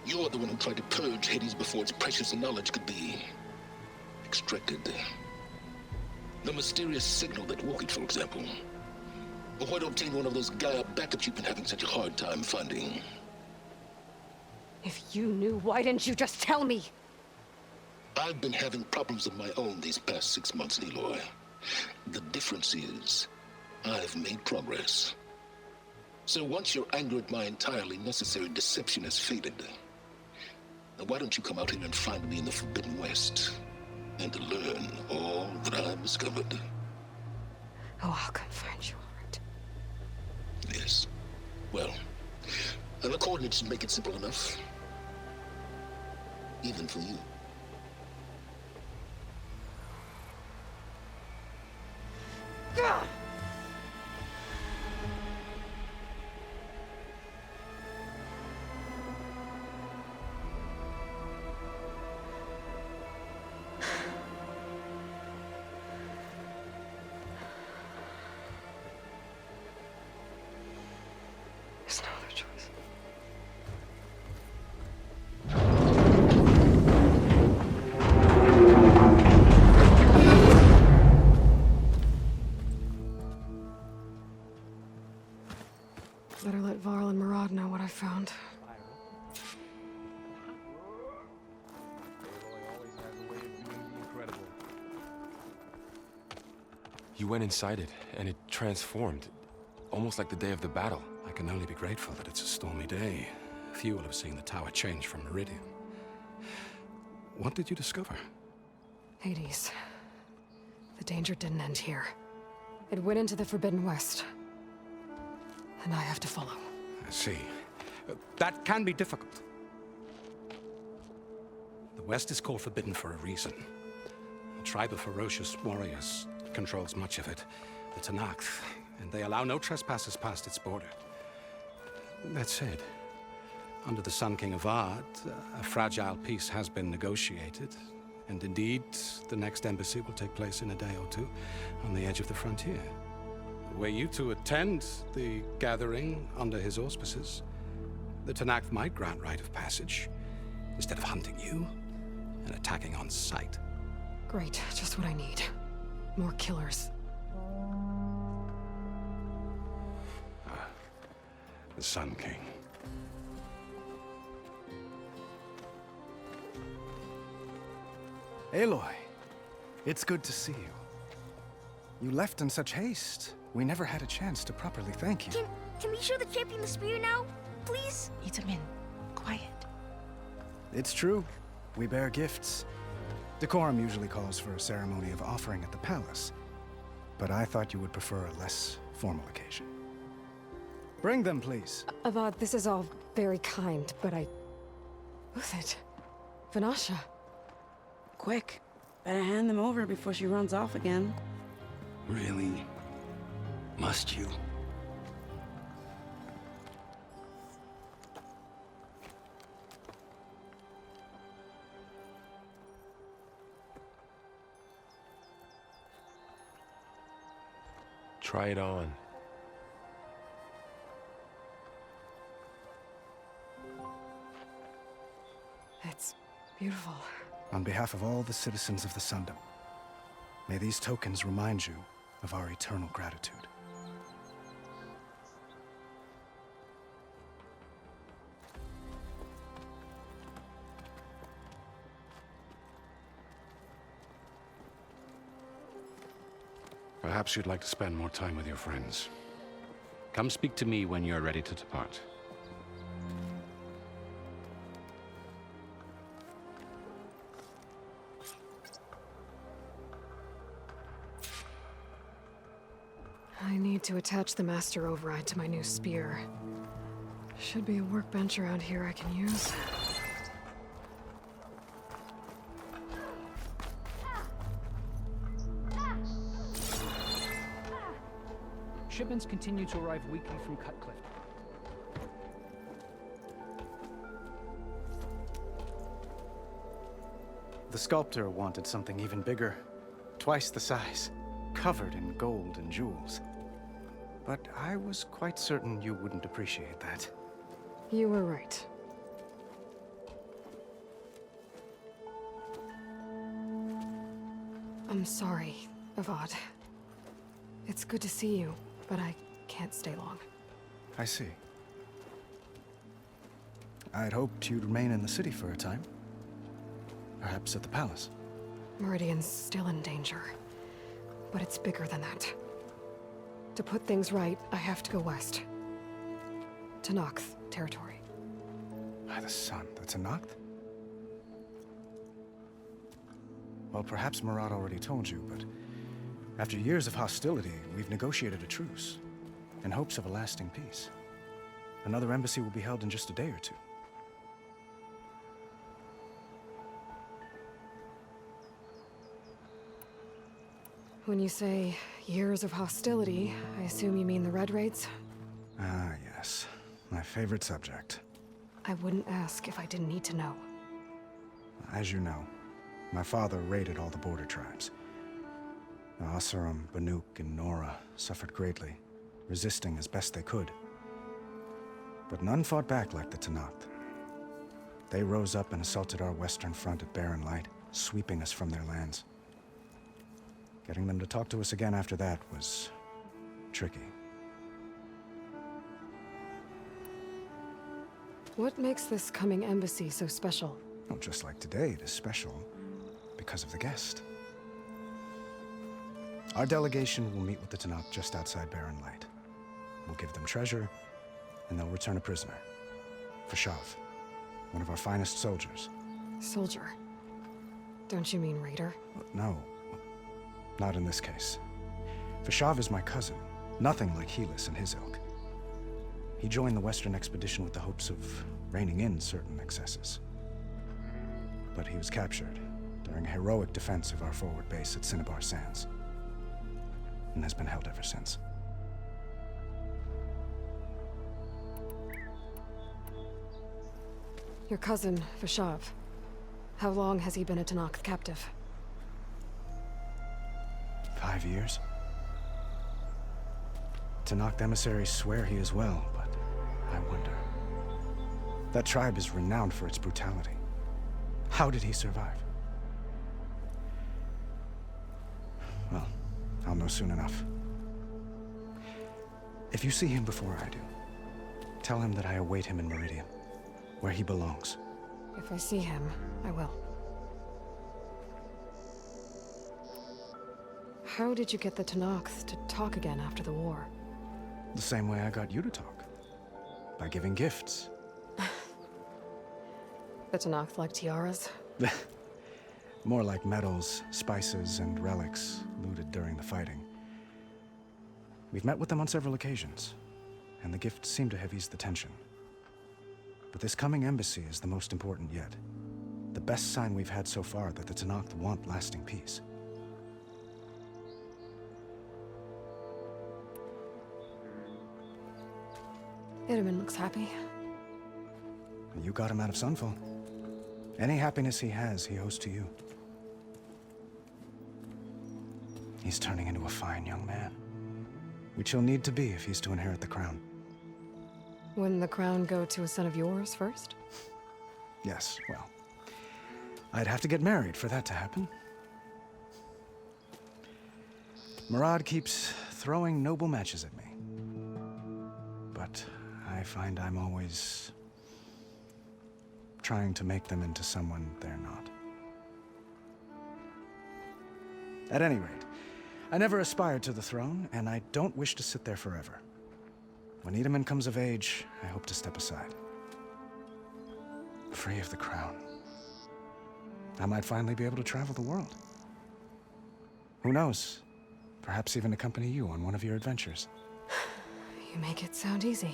You're the one who tried to purge Hades before its precious knowledge could be extracted. The mysterious signal that woke it, for example. Or why to obtain one of those Gaia backups you've been having such a hard time finding. If you knew, why didn't you just tell me? I've been having problems of my own these past 6 months, Aloy. The difference is, I've made progress. So once your anger at my entirely necessary deception has faded, now why don't you come out here and find me in the Forbidden West, and learn all that I've discovered? Oh, I'll come find you, all right. Yes. Well, and the coordinates should make it simple enough. Even for you. Gah! There's no other choice. Better let Varl and Murad know what I found. You went inside it, and it transformed. Almost like the day of the battle. I can only be grateful that it's a stormy day. Few will have seen the tower change from Meridian. What did you discover? Hades. The danger didn't end here. It went into the Forbidden West. And I have to follow. I see. That can be difficult. The West is called Forbidden for a reason. A tribe of ferocious warriors controls much of it. The Tanakh, and they allow no trespassers past its border. That said, under the Sun King of Ard, a fragile peace has been negotiated. And indeed, the next embassy will take place in a day or two on the edge of the frontier. Were you to attend the gathering under his auspices, the Tanakh might grant right of passage instead of hunting you. and attacking on sight. Great, just what I need. More killers. The Sun King. Aloy, it's good to see you. You left in such haste. We never had a chance to properly thank you. Can we show the champion the spear now, please? Itamin, quiet. It's true. We bear gifts. Decorum usually calls for a ceremony of offering at the palace, but I thought you would prefer a less formal occasion. Bring them, please. Avad, this is all very kind, but Who's it? Vanasha. Quick. Better hand them over before she runs off again. Really? Must you? Try it on. It's beautiful. On behalf of all the citizens of the Sundom, may these tokens remind you of our eternal gratitude. Perhaps you'd like to spend more time with your friends. Come speak to me when you're ready to depart. I need to attach the master override to my new spear. Should be a workbench around here I can use. Shipments continue to arrive weekly from Cutcliffe. The sculptor wanted something even bigger, twice the size, covered in gold and jewels. But I was quite certain you wouldn't appreciate that. You were right. I'm sorry, Avad. It's good to see you, but I can't stay long. I see. I'd hoped you'd remain in the city for a time. Perhaps at the palace. Meridian's still in danger, but it's bigger than that. To put things right, I have to go west. To Nox territory. By the sun, that's a Noct? Well, perhaps Murad already told you, but after years of hostility, we've negotiated a truce, in hopes of a lasting peace. Another embassy will be held in just a day or two. When you say years of hostility, I assume you mean the Red Raids? Ah, yes. My favorite subject. I wouldn't ask if I didn't need to know. As you know, my father raided all the border tribes. The Asuram, Banuk, and Nora suffered greatly, resisting as best they could. But none fought back like the Tenakth. They rose up and assaulted our western front at Barren Light, sweeping us from their lands. Getting them to talk to us again after that was tricky. What makes this coming embassy so special? Well, just like today, it is special because of the guest. Our delegation will meet with the Tenakth just outside Barren Light. We'll give them treasure, and they'll return a prisoner. Fashav, one of our finest soldiers. Soldier? Don't you mean raider? No, not in this case. Fashav is my cousin, nothing like Helis and his ilk. He joined the Western expedition with the hopes of reining in certain excesses. But he was captured during a heroic defense of our forward base at Cinnabar Sands, and has been held ever since. Your cousin, Fashav. How long has he been a Tenakth captive? 5 years. Tenakth emissaries swear he is well, but I wonder. That tribe is renowned for its brutality. How did he survive? I'll know soon enough. If you see him before I do, tell him that I await him in Meridian, where he belongs. If I see him, I will. How did you get the Tenakth to talk again after the war? The same way I got you to talk. By giving gifts. The Tenakth like tiaras? More like medals, spices, and relics looted during the fighting. We've met with them on several occasions, and the gifts seem to have eased the tension. But this coming embassy is the most important yet. The best sign we've had so far that the Tenakth want lasting peace. Itamen looks happy. You got him out of Sunfall. Any happiness he has, he owes to you. He's turning into a fine young man, which he'll need to be if he's to inherit the crown. Wouldn't the crown go to a son of yours first? Yes, well, I'd have to get married for that to happen. Murad keeps throwing noble matches at me. But I find I'm always trying to make them into someone they're not. At any rate, I never aspired to the throne, and I don't wish to sit there forever. When Itamen comes of age, I hope to step aside. Free of the crown. I might finally be able to travel the world. Who knows? Perhaps even accompany you on one of your adventures. You make it sound easy.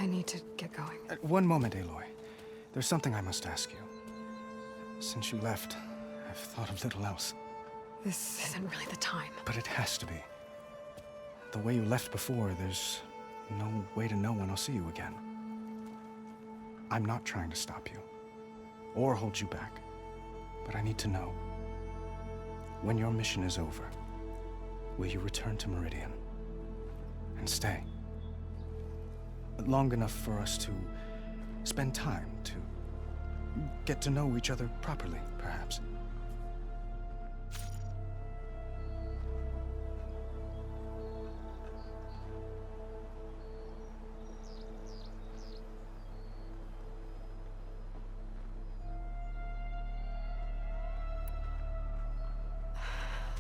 I need to get going. One moment, Aloy. There's something I must ask you. Since you left, I've thought of little else. This isn't really the time. But it has to be. The way you left before, there's no way to know when I'll see you again. I'm not trying to stop you, or hold you back. But I need to know. When your mission is over, will you return to Meridian? And stay? Long enough for us to spend time, to get to know each other properly, perhaps.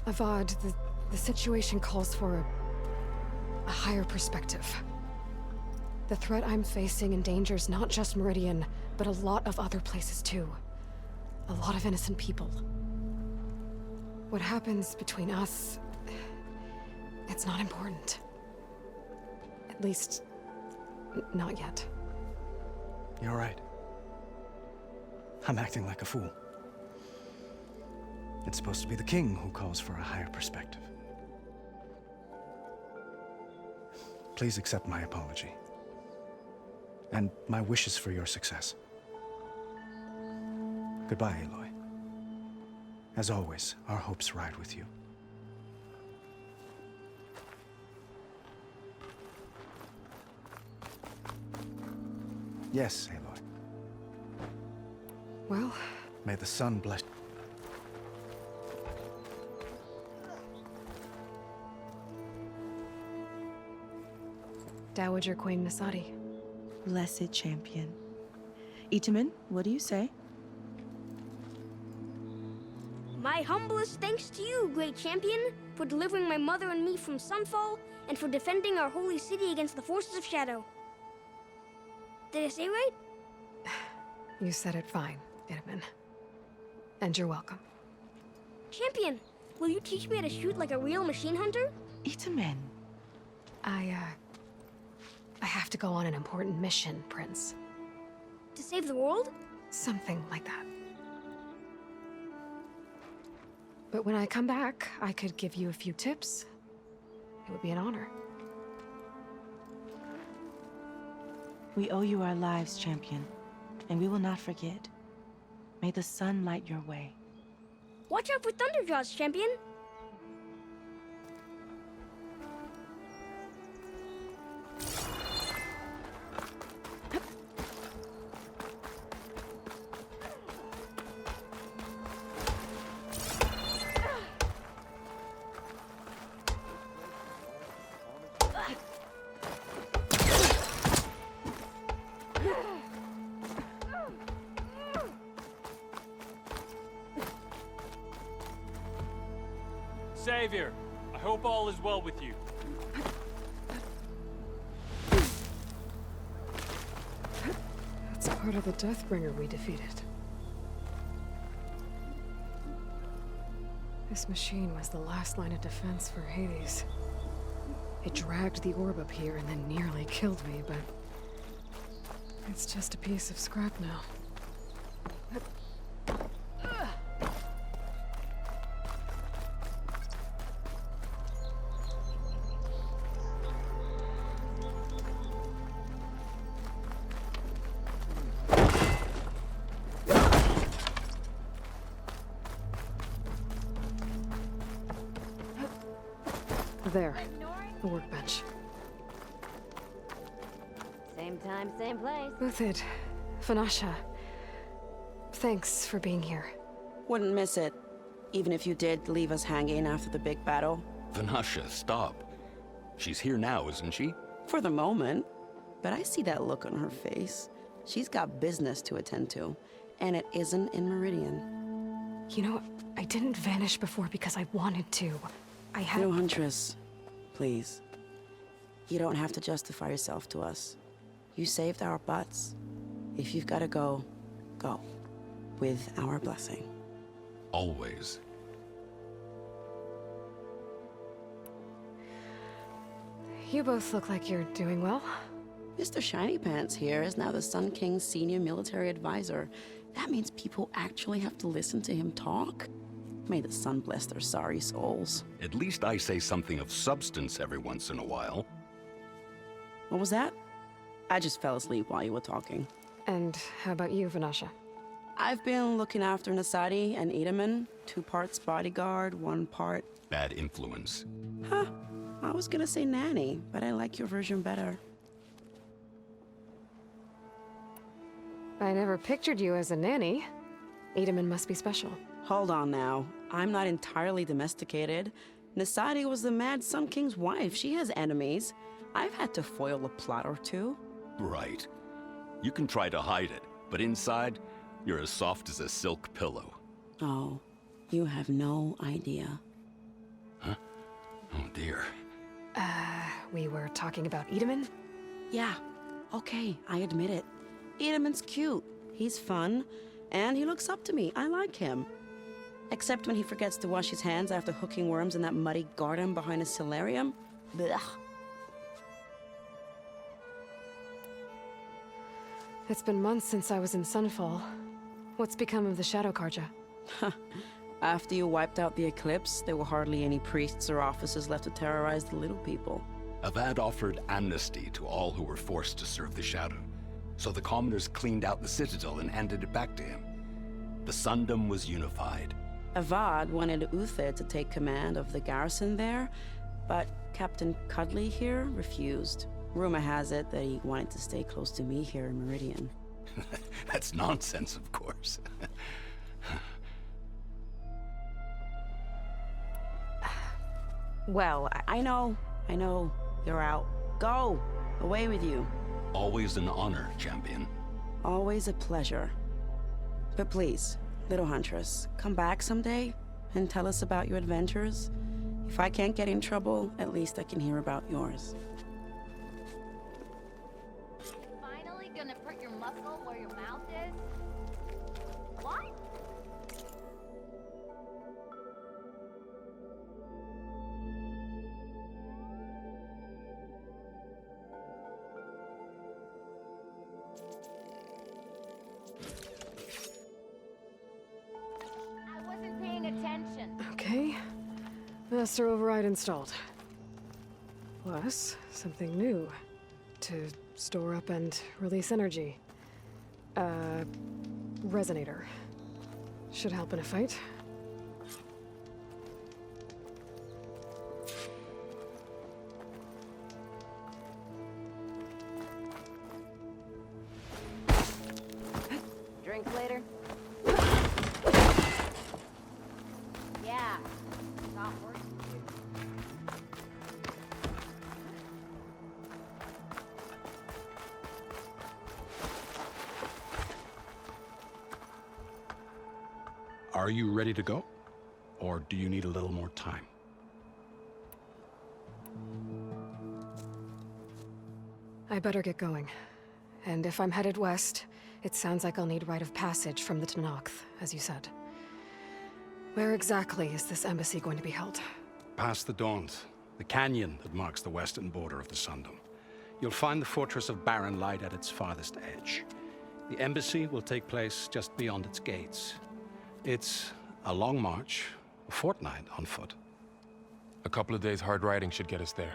Avad, the situation calls for a higher perspective. The threat I'm facing endangers not just Meridian, but a lot of other places too. A lot of innocent people. What happens between us, it's not important. At least, not yet. You're right. I'm acting like a fool. It's supposed to be the king who calls for a higher perspective. Please accept my apology. And my wishes for your success. Goodbye, Aloy. As always, our hopes ride with you. Yes, Aloy. Well? May the sun bless... Dowager Queen Nasadi. Blessed champion. Itamen, what do you say? My humblest thanks to you, great champion, for delivering my mother and me from Sunfall, and for defending our holy city against the forces of Shadow. Did I say right? You said it fine, Itamen. And you're welcome. Champion, will you teach me how to shoot like a real machine hunter? Itamen. I have to go on an important mission, Prince. To save the world? Something like that. But when I come back, I could give you a few tips. It would be an honor. We owe you our lives, champion, and we will not forget. May the sun light your way. Watch out for Thunderjaws, champion! Savior, I hope all is well with you. That's part of the Deathbringer we defeated. This machine was the last line of defense for Hades. It dragged the orb up here and then nearly killed me, but it's just a piece of scrap now. There, the workbench. Same time, same place. Uthid, Vanasha, thanks for being here. Wouldn't miss it, even if you did leave us hanging after the big battle. Vanasha, stop. She's here now, isn't she? For the moment. But I see that look on her face. She's got business to attend to, and it isn't in Meridian. You know, I didn't vanish before because I wanted to. I had— No, Huntress. Please. You don't have to justify yourself to us. You saved our butts. If you've got to go, go. With our blessing. Always. You both look like you're doing well. Mr. Shiny Pants here is now the Sun King's senior military advisor. That means people actually have to listen to him talk? May the sun bless their sorry souls. At least I say something of substance every once in a while. What was that? I just fell asleep while you were talking. And how about you, Vanasha? I've been looking after Nasadi and Edaman. 2 parts bodyguard, 1 part... Bad influence. Huh. I was gonna say nanny, but I like your version better. I never pictured you as a nanny. Edaman must be special. Hold on now. I'm not entirely domesticated. Nasadi was the Mad Sun King's wife. She has enemies. I've had to foil a plot or 2. Right. You can try to hide it, but inside, you're as soft as a silk pillow. Oh, you have no idea. Huh? Oh dear. We were talking about Edaman? Yeah. Okay, I admit it. Edaman's cute. He's fun. And he looks up to me. I like him. Except when he forgets to wash his hands after hooking worms in that muddy garden behind his solarium. Blech. It's been months since I was in Sunfall. What's become of the Shadow Karja? After you wiped out the eclipse, there were hardly any priests or officers left to terrorize the little people. Avad offered amnesty to all who were forced to serve the Shadow. So the commoners cleaned out the citadel and handed it back to him. The Sundom was unified. Avad wanted Uthid to take command of the garrison there, but Captain Cudley here refused. Rumor has it that he wanted to stay close to me here in Meridian. That's nonsense, of course. Well, I know. You're out. Go! Away with you. Always an honor, champion. Always a pleasure. But please, little Huntress, come back someday and tell us about your adventures. If I can't get in trouble, at least I can hear about yours. Finally gonna put your muscle where your mouth is? What? I wasn't paying attention. Okay. Master override installed. Plus, something new. To store up and release energy. Resonator. Should help in a fight. Drinks later? Yeah. Not working. Are you ready to go? Or do you need a little more time? I better get going. And if I'm headed west, it sounds like I'll need rite of passage from the Tenakth, as you said. Where exactly is this embassy going to be held? Past the Daunt, the canyon that marks the western border of the Sundom. You'll find the fortress of Barren Light at its farthest edge. The embassy will take place just beyond its gates. It's a long march, a fortnight on foot. A couple of days hard riding should get us there.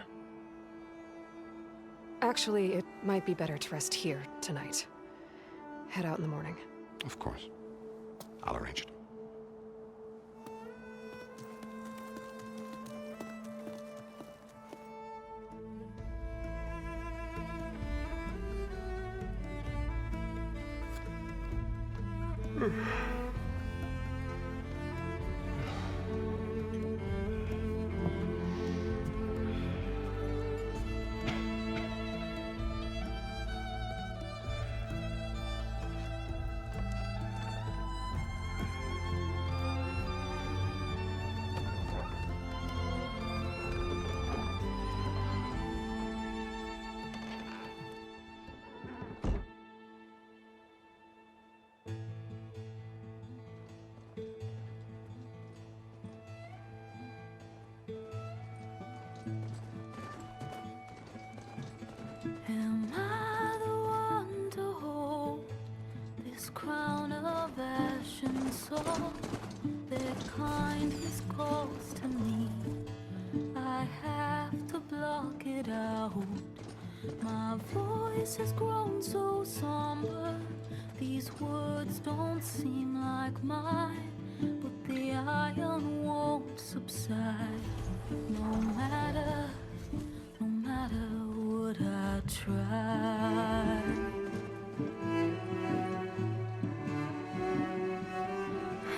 Actually, it might be better to rest here tonight. Head out in the morning. Of course. I'll arrange it. Am I the one to hold this crown of ash and soul? Their kindness calls to me. I have to block it out. My voice has grown so somber. These words don't seem like mine, but the iron won't subside. No matter what I try.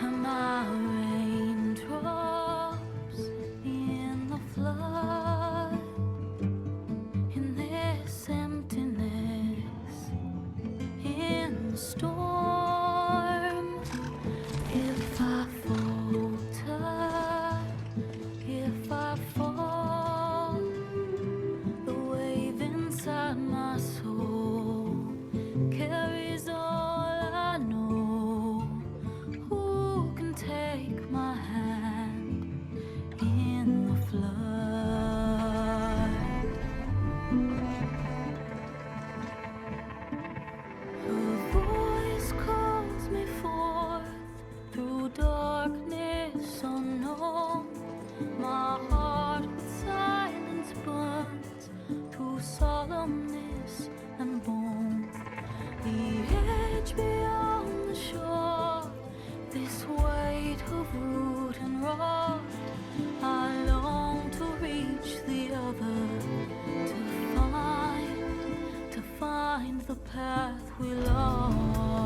Am I raindrops in the flood? In this emptiness, in the storm. If I falter, if I fall, the wave inside my soul carries all I know. Who can take my hand in the flood? Her voice calls me forth through darkness unknown. My heart with silence burns to solemnness and bone. The edge beyond the shore, this weight of root and rod. I long to reach the other, to find the path we lost.